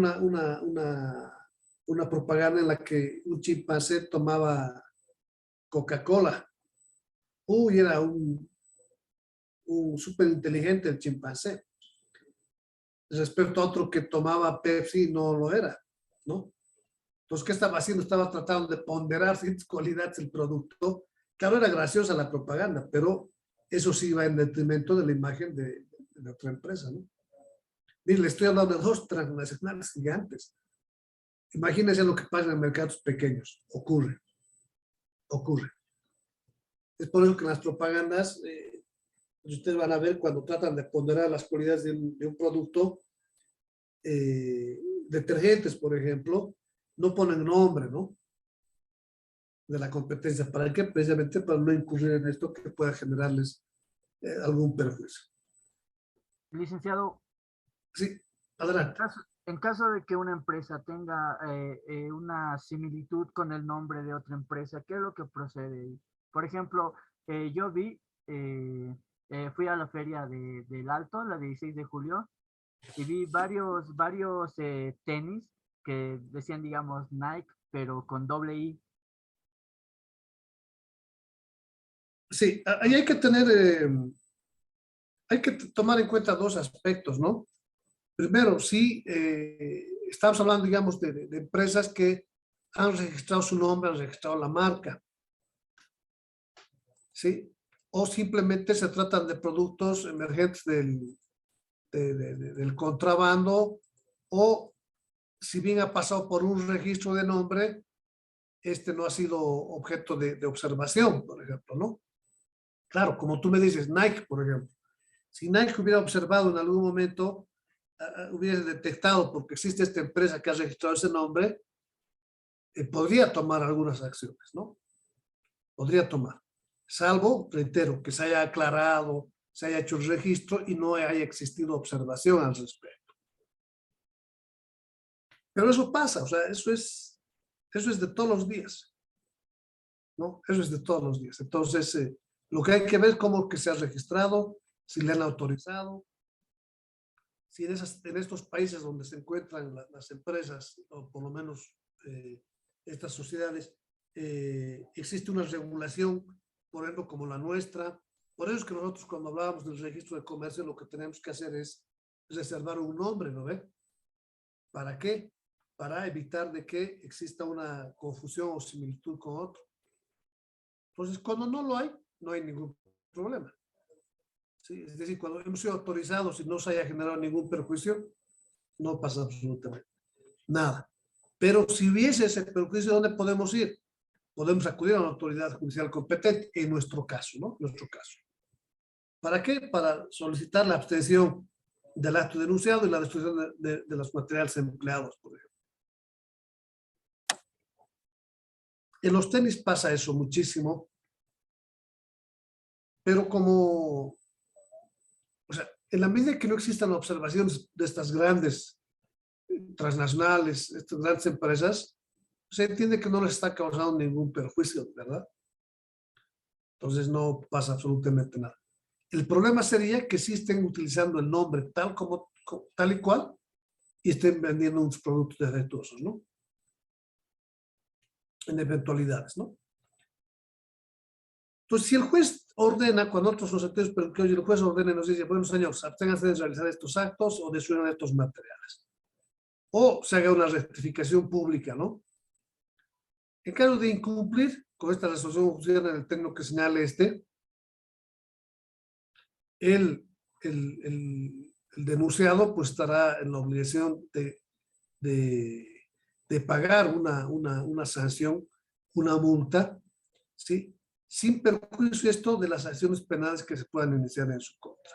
una propaganda en la que un chimpancé tomaba Coca-Cola. Uy, era un súper inteligente el chimpancé. Respecto a otro que tomaba Pepsi, no lo era, ¿no? Entonces, ¿qué estaba haciendo? Estaba tratando de ponderar ciertas cualidades del producto. Claro, era graciosa la propaganda, pero eso sí iba en detrimento de la imagen de otra empresa, ¿no? Mire, le estoy hablando de dos transnacionales gigantes. Imagínense lo que pasa en mercados pequeños. Ocurre. Es por eso que en las propagandas, ustedes van a ver cuando tratan de ponderar las cualidades de un producto, detergentes, por ejemplo, no ponen nombre, ¿no? De la competencia. ¿Para qué? Precisamente para no incurrir en esto que pueda generarles algún perjuicio. Licenciado, Sí, adelante. en caso de que una empresa tenga una similitud con el nombre de otra empresa, ¿qué es lo que procede? Por ejemplo, yo fui a la feria del Alto, la 16 de julio, y vi varios tenis que decían, digamos, Nike, pero con doble I. Sí, ahí hay que tomar en cuenta dos aspectos, ¿no? Primero, sí, estamos hablando, digamos, de empresas que han registrado su nombre, han registrado la marca, ¿sí? O simplemente se tratan de productos emergentes del contrabando, o si bien ha pasado por un registro de nombre, este no ha sido objeto de observación, por ejemplo, ¿no? Claro, como tú me dices, Nike, por ejemplo. Si Nike hubiera observado en algún momento, hubiera detectado porque existe esta empresa que ha registrado ese nombre, podría tomar algunas acciones, ¿no? Podría tomar. Salvo, reitero, que se haya aclarado, se haya hecho el registro y no haya existido observación al respecto. Pero eso pasa, o sea, eso es de todos los días, ¿no? Eso es de todos los días. Entonces, lo que hay que ver es cómo que se ha registrado, si le han autorizado, si en estos países donde se encuentran las empresas, o por lo menos estas sociedades, existe una regulación, por ejemplo, como la nuestra. Por eso es que nosotros cuando hablábamos del registro de comercio, lo que tenemos que hacer es reservar un nombre, ¿no ve? ¿Para qué? Para evitar de que exista una confusión o similitud con otro. Entonces, cuando no lo hay, no hay ningún problema. ¿Sí? Es decir, cuando hemos sido autorizados y no se haya generado ningún perjuicio, no pasa absolutamente nada. Pero si hubiese ese perjuicio, ¿dónde podemos ir? Podemos acudir a una autoridad judicial competente, en nuestro caso, ¿no? Nuestro caso. ¿Para qué? Para solicitar la abstención del acto denunciado y la destrucción de los materiales empleados, por ejemplo. En los tenis pasa eso muchísimo, pero como, o sea, en la medida que no existan observaciones de estas grandes transnacionales, estas grandes empresas, se entiende que no les está causando ningún perjuicio, ¿verdad? Entonces no pasa absolutamente nada. El problema sería que sí estén utilizando el nombre tal y cual y estén vendiendo unos productos defectuosos, ¿no? En eventualidades, ¿no? Entonces, si el juez ordena, cuando otros societarios, pero que hoy el juez ordena y nos dice, bueno, señores, absténganse de realizar estos actos o destruyan estos materiales. O se haga una rectificación pública, ¿no? En caso de incumplir con esta resolución judicial en el término que señale el denunciado pues estará en la obligación de pagar una sanción, una multa, ¿sí? Sin perjuicio esto de las acciones penales que se puedan iniciar en su contra.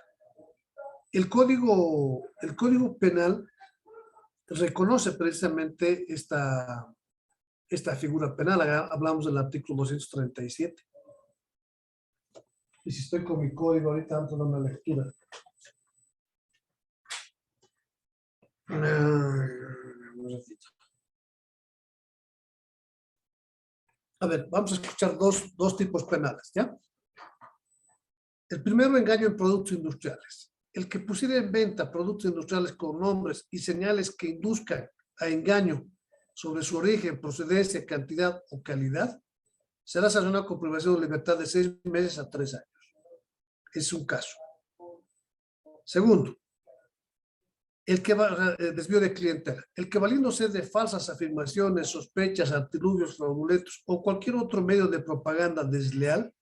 El código penal reconoce precisamente esta figura penal. Hablamos del artículo 237. Y si estoy con mi código ahorita, vamos a dar una lectura. A ver, vamos a escuchar dos tipos penales, ¿ya? El primero, engaño en productos industriales. El que pusiera en venta productos industriales con nombres y señales que induzcan a engaño sobre su origen, procedencia, cantidad o calidad, será sancionado con privación de libertad de 6 meses a 3 años. Es un caso. Segundo, el que desvío de clientela. El que valiéndose de falsas afirmaciones, sospechas, artilugios fraudulentos o cualquier otro medio de propaganda desleal,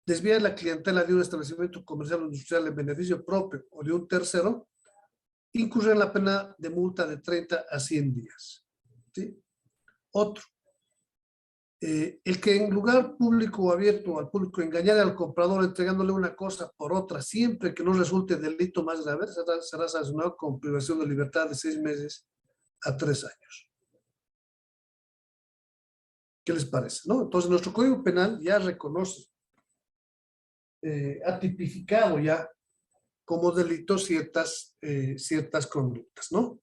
desvía la clientela de un establecimiento comercial o industrial en beneficio propio o de un tercero, incurre en la pena de multa de 30 a 100 días. ¿Sí? Otro. El que en lugar público o abierto al público engañare al comprador entregándole una cosa por otra, siempre que no resulte delito más grave, será sancionado con privación de libertad de 6 meses a 3 años. ¿Qué les parece? ¿No? Entonces, nuestro Código Penal ya reconoce, ha tipificado ya como delito ciertas conductas, ¿no?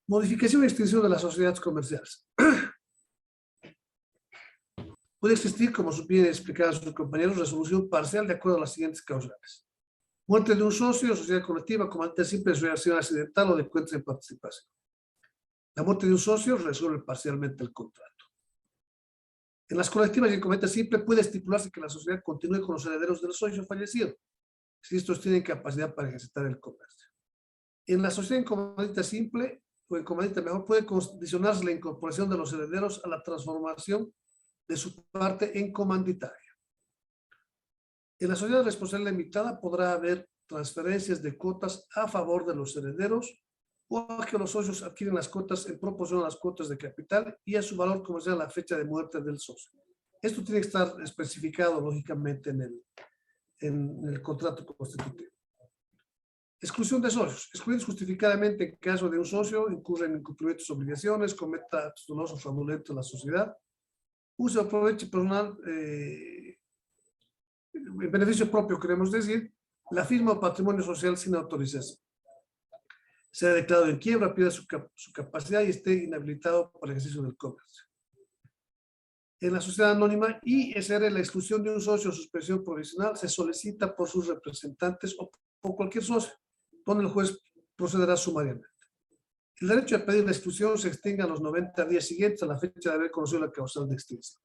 Modificación y extinción de las sociedades comerciales. Puede existir, como bien explicaron sus compañeros, resolución parcial de acuerdo a las siguientes causales. Muerte de un socio, sociedad colectiva, comandante simple, asociación accidental o de cuentas de participación. La muerte de un socio resuelve parcialmente el contrato. En las colectivas y en comandante simple puede estipularse que la sociedad continúe con los herederos del socio fallecido, si estos tienen capacidad para ejercitar el comercio. En la sociedad en comandante simple, o en comandante mejor, puede condicionarse la incorporación de los herederos a la transformación de su parte en comanditaria. En la sociedad responsable limitada podrá haber transferencias de cuotas a favor de los herederos o a que los socios adquieren las cuotas en proporción a las cuotas de capital y a su valor comercial a la fecha de muerte del socio. Esto tiene que estar especificado, lógicamente, en el contrato constitutivo. Exclusión de socios. Excluir justificadamente en caso de un socio incurre en incumplimiento de sus obligaciones, cometa actos dolosos o fraudulentos en la sociedad, uso o provecho personal en beneficio propio, queremos decir, la firma o patrimonio social sin autorización. Se ha declarado en quiebra, pierde su capacidad y esté inhabilitado para el ejercicio del comercio. En la sociedad anónima ISR, la exclusión de un socio o suspensión provisional se solicita por sus representantes o por cualquier socio, donde el juez procederá sumariamente. El derecho a pedir la exclusión se extingue a los 90 días siguientes a la fecha de haber conocido la causal de extinción.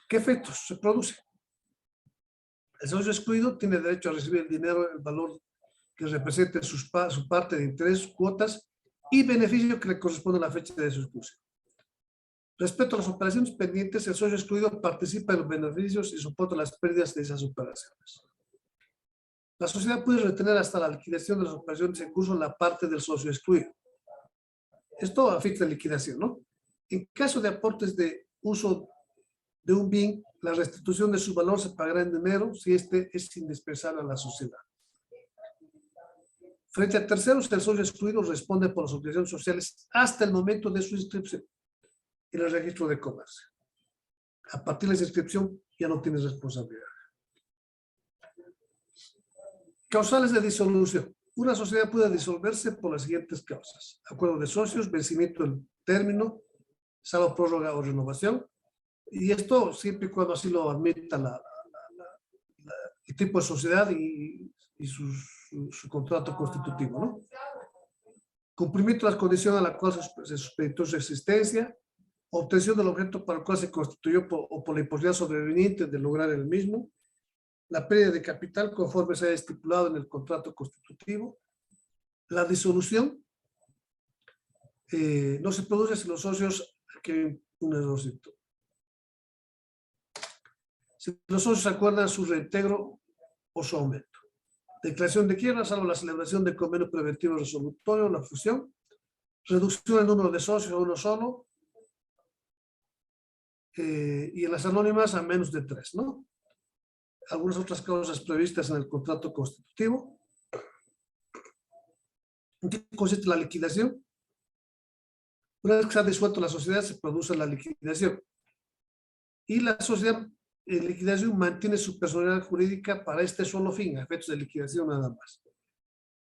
¿Qué efectos se producen? El socio excluido tiene derecho a recibir el dinero, el valor que represente su parte de interés, cuotas y beneficio que le corresponde a la fecha de su exclusión. Respecto a las operaciones pendientes, el socio excluido participa en los beneficios y soporta las pérdidas de esas operaciones. La sociedad puede retener hasta la liquidación de las operaciones en curso la parte del socio excluido. Esto afecta la liquidación, ¿no? En caso de aportes de uso de un bien, la restitución de su valor se pagará en dinero si este es indispensable a la sociedad. Frente a terceros, el socio excluido responde por las obligaciones sociales hasta el momento de su inscripción en el registro de comercio. A partir de esa inscripción ya no tiene responsabilidad. Causales de disolución. Una sociedad puede disolverse por las siguientes causas: acuerdo de socios, vencimiento del término, salvo prórroga o renovación. Y esto siempre y cuando así lo admita el tipo de sociedad y su contrato constitutivo, ¿no? Cumplimiento de las condiciones a las cuales se suspendió su existencia, obtención del objeto para el cual se constituyó o por la imposibilidad sobreveniente de lograr el mismo, la pérdida de capital conforme se haya estipulado en el contrato constitutivo. La disolución no se produce si los socios, que un errorcito, si los socios acuerdan su reintegro o su aumento. declaración de quiebra, salvo la celebración de convenio preventivo resolutorio, la fusión, reducción del número de socios a uno solo, y en las anónimas a menos de 3, ¿no? Algunas otras causas previstas en el contrato constitutivo. ¿En qué consiste la liquidación? Una vez que se ha disuelto la sociedad, se produce la liquidación. Y la sociedad en liquidación mantiene su personalidad jurídica para este solo fin, a efectos de liquidación nada más.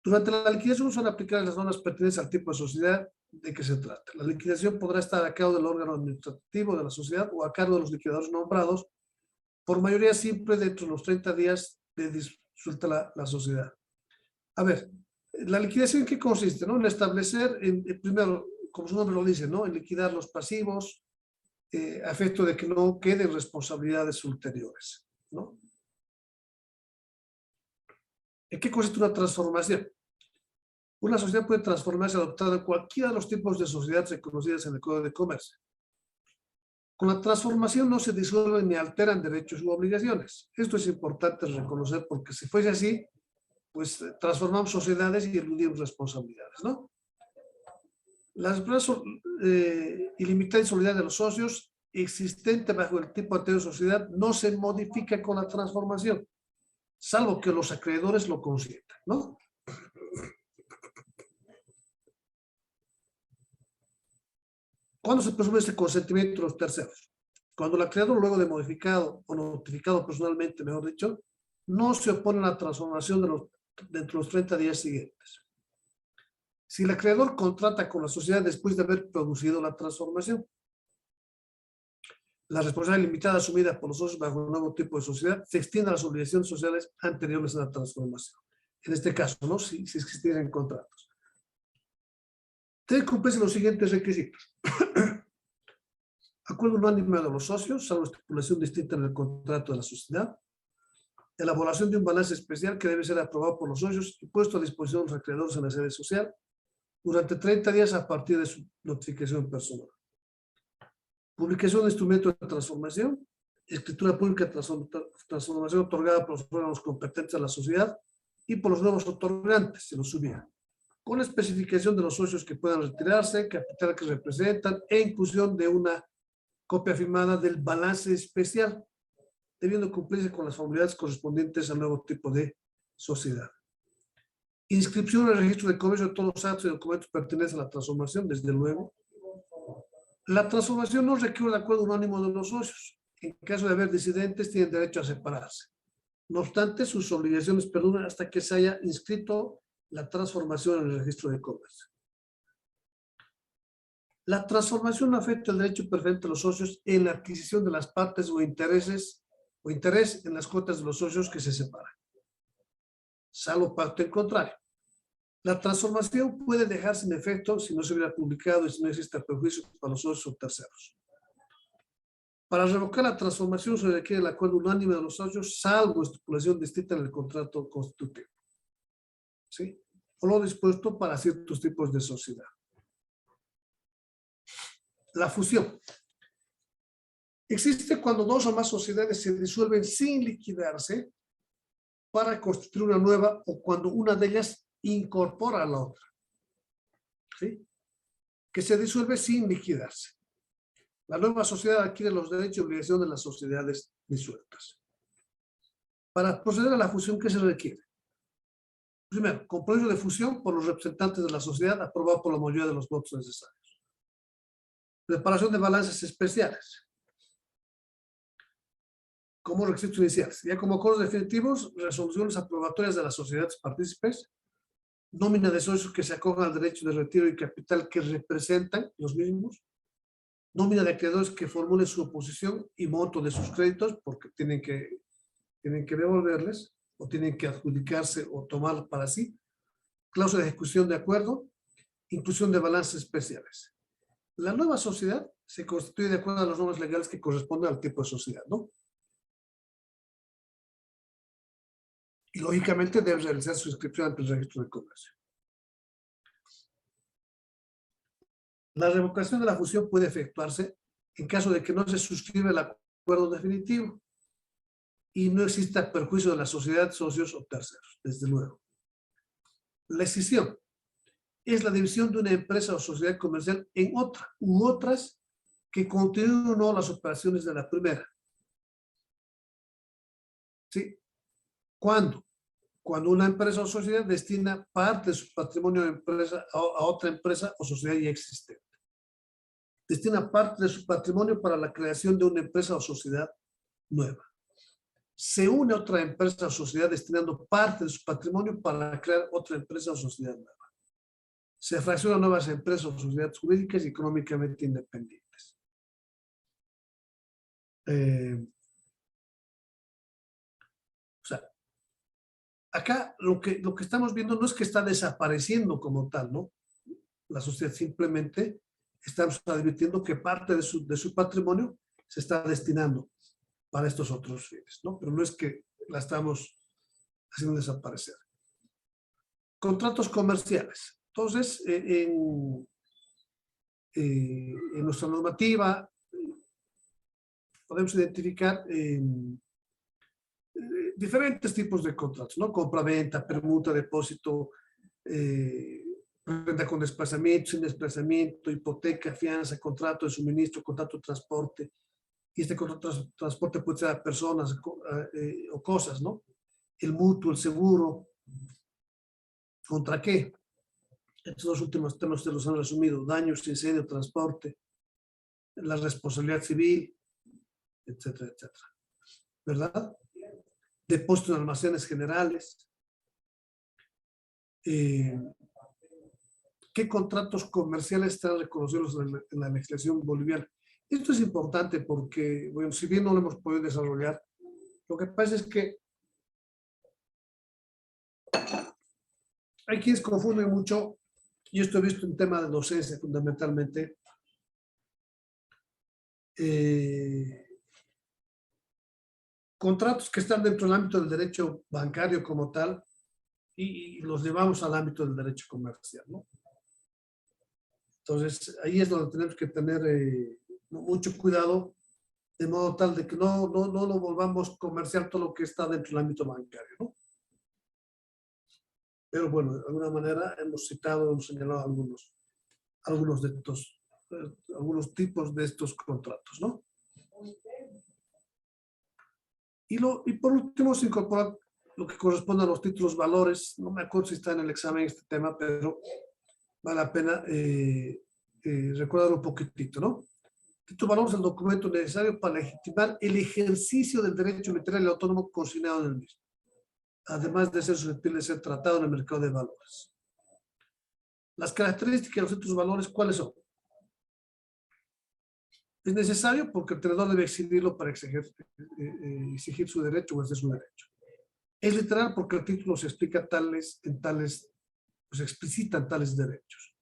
Durante la liquidación son aplicadas las normas pertinentes al tipo de sociedad de que se trata. La liquidación podrá estar a cargo del órgano administrativo de la sociedad o a cargo de los liquidadores nombrados por mayoría simple dentro de los 30 días de disuelta la sociedad. A ver, la liquidación, ¿en qué consiste? ¿No? En establecer, primero, como su nombre lo dice, ¿no? En liquidar los pasivos, a efecto de que no queden responsabilidades ulteriores, ¿no? ¿En qué consiste una transformación? Una sociedad puede transformarse adoptando cualquiera de los tipos de sociedades reconocidas en el Código de Comercio. Con la transformación no se disuelven ni alteran derechos u obligaciones. Esto es importante reconocer porque si fuese así, pues transformamos sociedades y eludimos responsabilidades, ¿no? La ilimitada insolidaridad de los socios existente bajo el tipo anterior de sociedad no se modifica con la transformación, salvo que los acreedores lo consientan, ¿no? ¿Cuándo se presume este consentimiento de los terceros? Cuando el acreedor, luego de modificado o notificado personalmente, mejor dicho, no se opone a la transformación dentro de los 30 días siguientes. Si el acreedor contrata con la sociedad después de haber producido la transformación, la responsabilidad limitada asumida por los socios bajo un nuevo tipo de sociedad se extiende a las obligaciones sociales anteriores a la transformación. En este caso, ¿no? Si existieran contratos. Deben cumplirse los siguientes requisitos. Acuerdo unánime de los socios, salvo estipulación distinta en el contrato de la sociedad. Elaboración de un balance especial que debe ser aprobado por los socios y puesto a disposición de los acreedores en la sede social durante 30 días a partir de su notificación personal. Publicación de instrumentos de transformación, escritura pública de transformación otorgada por los órganos competentes de la sociedad y por los nuevos otorgantes, si los hubiera, con la especificación de los socios que puedan retirarse, capital que representan e inclusión de una copia firmada del balance especial, debiendo cumplirse con las formalidades correspondientes al nuevo tipo de sociedad. Inscripción en el registro de comercio de todos los actos y documentos pertenecientes a la transformación, desde luego. La transformación no requiere el acuerdo unánimo de los socios. En caso de haber disidentes, tienen derecho a separarse. No obstante, sus obligaciones perduran hasta que se haya inscrito la transformación en el registro de comercio. La transformación afecta el derecho preferente de los socios en la adquisición de las partes o interés en las cuotas de los socios que se separan, salvo pacto en contrario. La transformación puede dejar sin efecto si no se hubiera publicado y si no existe perjuicio para los socios o terceros. Para revocar la transformación se requiere el acuerdo unánime de los socios, salvo estipulación distinta en el contrato constitutivo, ¿sí? O lo dispuesto para ciertos tipos de sociedad. La fusión. Existe cuando dos o más sociedades se disuelven sin liquidarse para constituir una nueva o cuando una de ellas incorpora a la otra, ¿sí? Que se disuelve sin liquidarse. La nueva sociedad adquiere los derechos y obligaciones de las sociedades disueltas. Para proceder a la fusión, ¿qué se requiere? Primero, compromiso de fusión por los representantes de la sociedad aprobado por la mayoría de los votos necesarios. Preparación de balances especiales como requisitos iniciales. Ya como acuerdos definitivos, resoluciones aprobatorias de las sociedades partícipes, nómina de socios que se acojan al derecho de retiro y capital que representan los mismos, nómina de acreedores que formulen su oposición y monto de sus créditos, porque tienen que devolverles o tienen que adjudicarse o tomar para sí, cláusula de ejecución de acuerdo, inclusión de balances especiales. La nueva sociedad se constituye de acuerdo a las normas legales que corresponden al tipo de sociedad, ¿no? Y lógicamente debe realizar su inscripción ante el registro de comercio. La revocación de la fusión puede efectuarse en caso de que no se suscriba el acuerdo definitivo. y no exista perjuicio de la sociedad, socios o terceros, desde luego. La escisión es la división de una empresa o sociedad comercial en otra u otras que continúen o no las operaciones de la primera. ¿Sí? ¿Cuándo? Cuando una empresa o sociedad destina parte de su patrimonio de empresa a otra empresa o sociedad ya existente. Destina parte de su patrimonio para la creación de una empresa o sociedad nueva. Se une a otra empresa o sociedad destinando parte de su patrimonio para crear otra empresa o sociedad nueva. Se fraccionan nuevas empresas o sociedades jurídicas y económicamente independientes. O sea, acá lo que estamos viendo no es que está desapareciendo como tal, ¿no? La sociedad simplemente estamos advirtiendo que parte de su patrimonio se está destinando para estos otros fines, ¿no? Pero no es que la estamos haciendo desaparecer. Contratos comerciales. Entonces, en nuestra normativa podemos identificar diferentes tipos de contratos, ¿no? Compra-venta, permuta, depósito, renta con desplazamiento, sin desplazamiento, hipoteca, fianza, contrato de suministro, contrato de transporte. Y este contrato de transporte puede ser a personas o cosas, ¿no? El mutuo, el seguro. ¿Contra qué? Estos dos últimos temas ustedes los han resumido: daños, incendio, transporte, la responsabilidad civil, etcétera, etcétera. ¿Verdad? Depósito en almacenes generales. ¿Qué contratos comerciales están reconocidos en la legislación boliviana? Esto es importante porque, bueno, si bien no lo hemos podido desarrollar, lo que pasa es que hay quienes confunden mucho, y esto he visto en tema de docencia fundamentalmente, contratos que están dentro del ámbito del derecho bancario como tal y los llevamos al ámbito del derecho comercial, ¿no? Entonces, ahí es donde tenemos que tener mucho cuidado, de modo tal de que no lo volvamos comercial todo lo que está dentro del ámbito bancario, ¿no? Pero bueno, de alguna manera hemos señalado algunos de estos, algunos tipos de estos contratos, ¿no? Y por último se incorpora lo que corresponde a los títulos valores. No me acuerdo si está en el examen este tema, pero vale la pena recordar un poquitito, ¿no? Título valor es el documento necesario para legitimar el ejercicio del derecho material y autónomo consignado en el mismo, además de ser susceptible de ser tratado en el mercado de valores. Las características de los títulos valores, ¿cuáles son? Es necesario porque el tenedor debe exhibirlo para exigir su derecho o hacer su derecho. Es literal porque el título se explica explicitan tales derechos.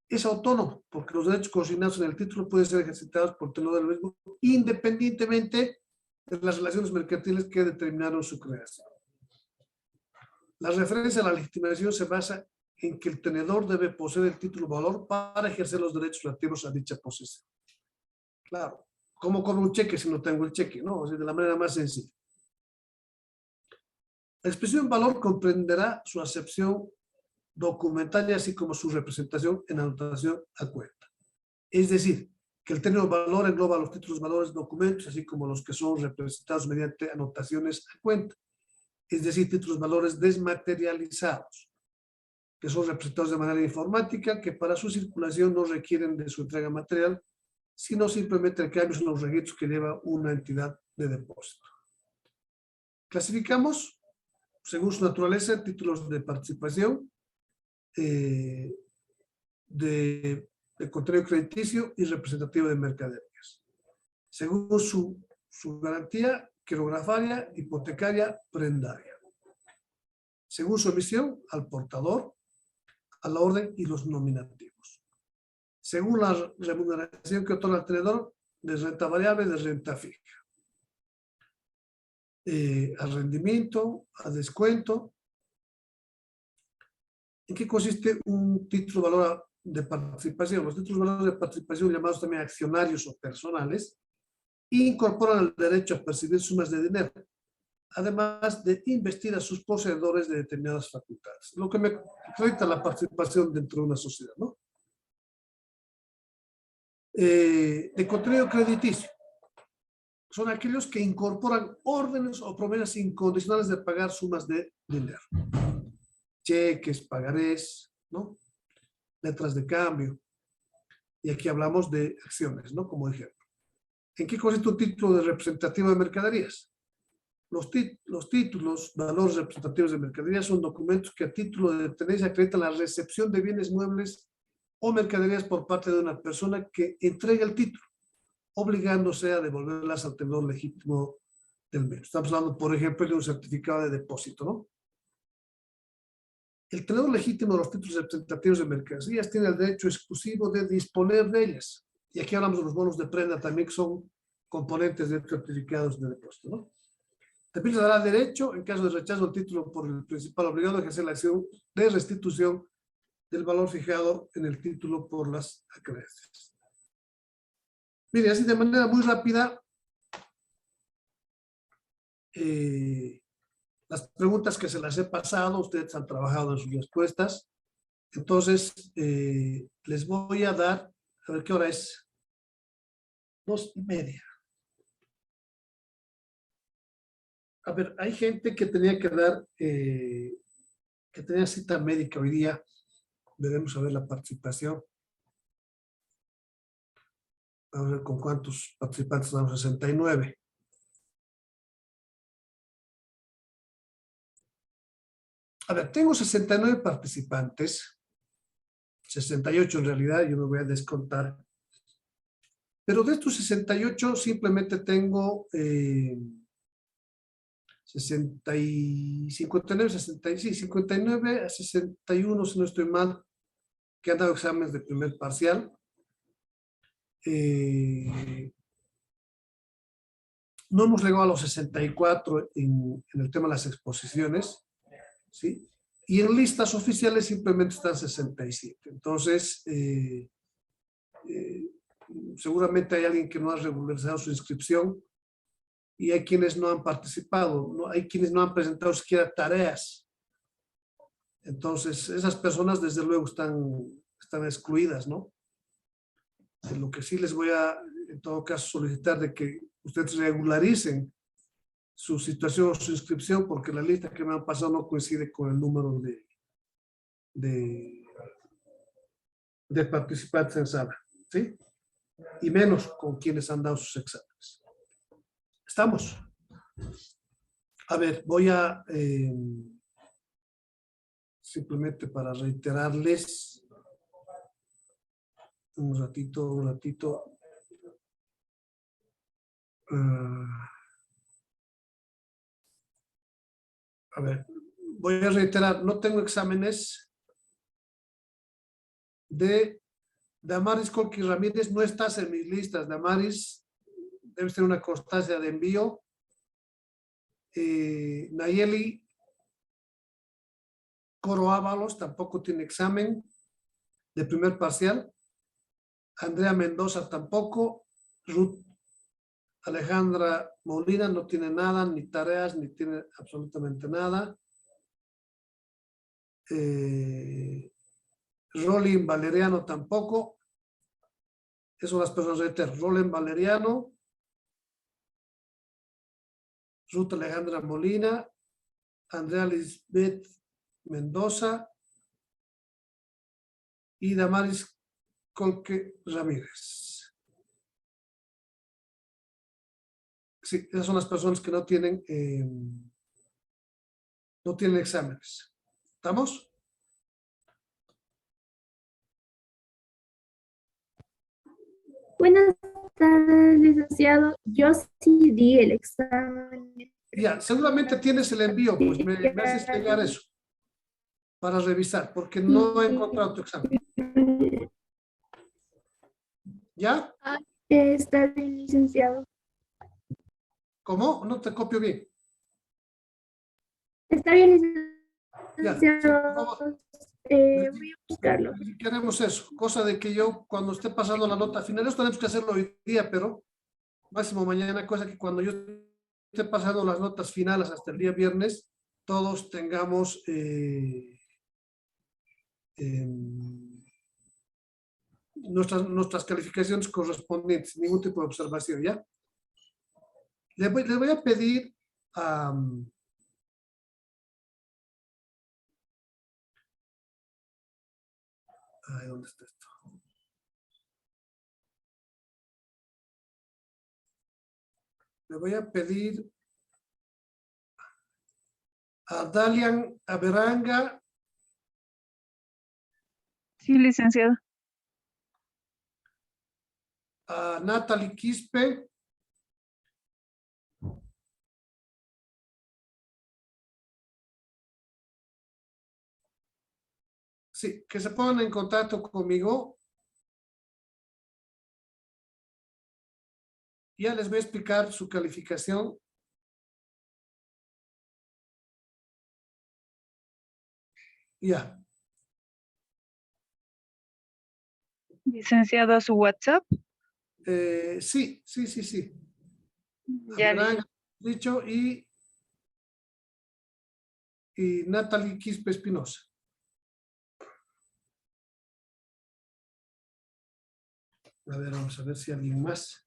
Es autónomo porque los derechos consignados en el título pueden ser ejercitados por el tenedor del mismo independientemente de las relaciones mercantiles que determinaron su creación. La referencia a la legitimación se basa en que el tenedor debe poseer el título valor para ejercer los derechos relativos a dicha posesión. Claro, ¿cómo cobro un cheque si no tengo el cheque? No, o sea, de la manera más sencilla. La expresión valor comprenderá su acepción documentaria así como su representación en anotación a cuenta. Es decir, que el término valor engloba los títulos, valores, documentos, así como los que son representados mediante anotaciones a cuenta. Es decir, títulos, valores desmaterializados, que son representados de manera informática, que para su circulación no requieren de su entrega material, sino simplemente el cambio en los registros que lleva una entidad de depósito. Clasificamos, según su naturaleza, títulos de participación, de contenido crediticio y representativo de mercaderías. Según su garantía, quirografaria, hipotecaria, prendaria. Según su emisión, al portador, a la orden y los nominativos. Según la remuneración que otorga el tenedor, de renta variable, de renta fija. A rendimiento, a descuento. ¿En qué consiste un título de valor de participación? Los títulos de valor de participación, llamados también accionarios o personales, incorporan el derecho a percibir sumas de dinero además de investir a sus poseedores de determinadas facultades, lo que me acredita la participación dentro de una sociedad, ¿no? De contenido crediticio. Son aquellos que incorporan órdenes o promesas incondicionales de pagar sumas de dinero. Cheques, pagarés, ¿no? Letras de cambio. Y aquí hablamos de acciones, ¿no? Como ejemplo. ¿En qué consiste un título de representativo de mercaderías? Los títulos, valores representativos de mercaderías son documentos que a título de tenencia acreditan la recepción de bienes muebles o mercaderías por parte de una persona que entrega el título, obligándose a devolverlas al tenedor legítimo del medio. Estamos hablando, por ejemplo, de un certificado de depósito, ¿no? El tenedor legítimo de los títulos representativos de mercaderías tiene el derecho exclusivo de disponer de ellas. Y aquí hablamos de los bonos de prenda también, que son componentes de certificados de depósito, ¿no? También se dará derecho, en caso de rechazo del título por el principal obligado, a ejercer la acción de restitución del valor fijado en el título por las acreencias. Mire, así de manera muy rápida, las preguntas que se las he pasado, ustedes han trabajado en sus respuestas. Entonces, les voy a dar, a ver qué hora es, 2:30. A ver, hay gente que tenía que dar, que tenía cita médica hoy día. Veremos a ver la participación. Vamos a ver con cuántos participantes estamos, 69. A ver, tengo 69 participantes, 68 en realidad, yo me voy a descontar. Pero de estos 68 simplemente tengo 59 a 61, si no estoy mal, que han dado exámenes de primer parcial. No hemos llegado a los 64 en el tema de las exposiciones, ¿sí? Y en listas oficiales simplemente están 67. Entonces, seguramente hay alguien que no ha regularizado su inscripción y hay quienes no han participado, ¿no? Hay quienes no han presentado siquiera tareas. Entonces, esas personas desde luego están excluidas, ¿no? Lo que sí les voy a, en todo caso, solicitar de que ustedes regularicen su situación o su inscripción, porque la lista que me han pasado no coincide con el número de participantes en sala, ¿sí? Y menos con quienes han dado sus exámenes. ¿Estamos? A ver, voy a simplemente para reiterarles un ratito. A ver, voy a reiterar, no tengo exámenes de Damaris Colqui Ramírez, no estás en mis listas. Damaris, debes tener una constancia de envío. Nayeli Coro Ábalos tampoco tiene examen de primer parcial. Andrea Mendoza tampoco. Ruth Alejandra Molina no tiene nada, ni tareas, ni tiene absolutamente nada. Rolin Valeriano tampoco. Esas son las personas de ETER. Rolin Valeriano. Ruth Alejandra Molina. Andrea Lisbeth Mendoza. Y Damaris Colque Ramírez. Sí, esas son las personas que no tienen exámenes. ¿Estamos? Buenas tardes, licenciado. Yo sí di el examen. Ya, seguramente tienes el envío, pues me haces llegar eso para revisar, porque no he encontrado tu examen. ¿Ya? Está bien, licenciado. ¿Cómo? No te copio bien. Está bien, Ya, licenciado. por favor. Voy a buscarlo. Si queremos eso, cosa de que yo cuando esté pasando la nota final, esto tenemos que hacerlo hoy día, pero máximo mañana, cosa que cuando yo esté pasando las notas finales hasta el día viernes, todos tengamos nuestras calificaciones correspondientes, ningún tipo de observación, ¿ya? Le voy a pedir a... ay, ¿dónde está esto? Le voy a pedir a Dalian Aberanga, Sí, licenciado. a Natalie Quispe, sí, que se pongan en contacto conmigo. Ya les voy a explicar su calificación. Ya. Licenciado, a su WhatsApp. Sí. Ya, Aberanga, dicho, y Natalie Quispe Espinosa. A ver, vamos a ver si alguien más.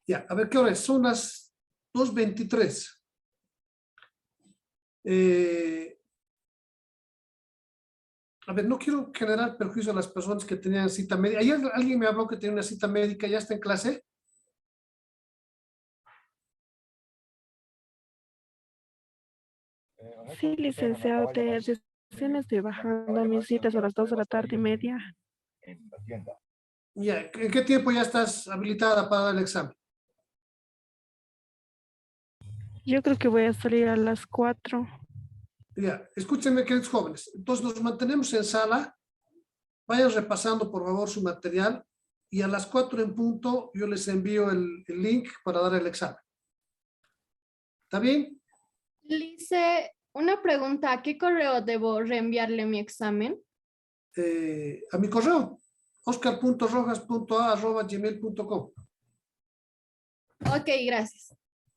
Ya, a ver qué hora es. Son las 2:23. A ver, no quiero generar perjuicio a las personas que tenían cita médica. Ayer alguien me habló que tenía una cita médica, ¿ya está en clase? Sí, licenciado, recién estoy bajando mis citas a las 2:30 p.m. Ya, ¿en qué tiempo ya estás habilitada para dar el examen? Yo creo que voy a salir a las 4. Ya, escúchenme, queridos jóvenes. Entonces nos mantenemos en sala. Vayan repasando, por favor, su material. Y a las 4 en punto yo les envío el link para dar el examen. ¿Está bien? Lice, una pregunta, ¿a qué correo debo reenviarle mi examen? A mi correo, oscar.rojas.a@gmail.com. Ok, gracias.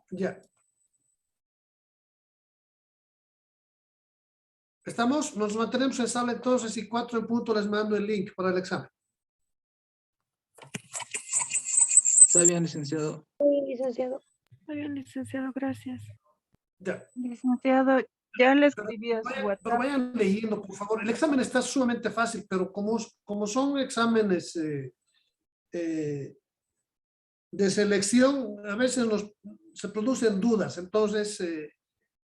Ya. ¿Estamos? Nos mantenemos en sala entonces y 4 en punto les mando el link para el examen. Está bien, licenciado. Licenciado. Muy bien, licenciado, gracias. Ya. licenciado, ya le escribí a su Pero WhatsApp. vayan leyendo, por favor. El examen está sumamente fácil, pero como son exámenes de selección, a veces se producen dudas. Entonces,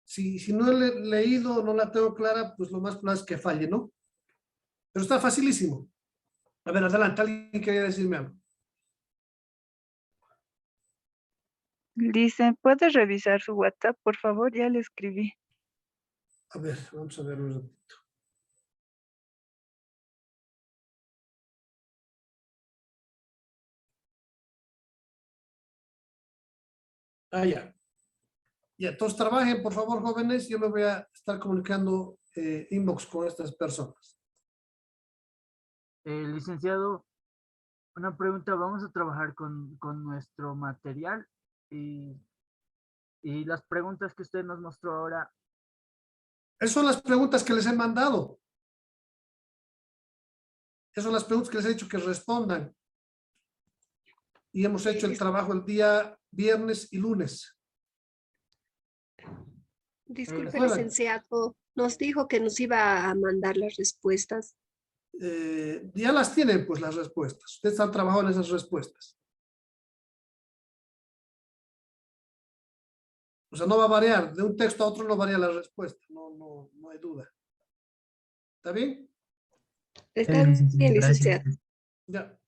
si no he leído, no la tengo clara, pues lo más probable es que falle, ¿no? Pero está facilísimo. A ver, adelante, alguien quería decirme algo. Dice, ¿puede revisar su WhatsApp, por favor? Ya le escribí. A ver, vamos a ver un ratito. Ah, ya. Ya, entonces trabajen, por favor, jóvenes. Yo me voy a estar comunicando inbox con estas personas. Licenciado, una pregunta, vamos a trabajar con nuestro material y las preguntas que usted nos mostró ahora. Esas son las preguntas que les he mandado. Esas son las preguntas que les he dicho que respondan. Y hemos hecho el trabajo el día viernes y lunes. Disculpe, Recuerda. licenciado, nos dijo que nos iba a mandar las respuestas. Ya las tienen pues las respuestas. Ustedes han trabajado en esas respuestas. O sea, no va a variar. De un texto a otro no varía la respuesta. No hay duda. ¿Está bien? Está bien, licenciado. Ya.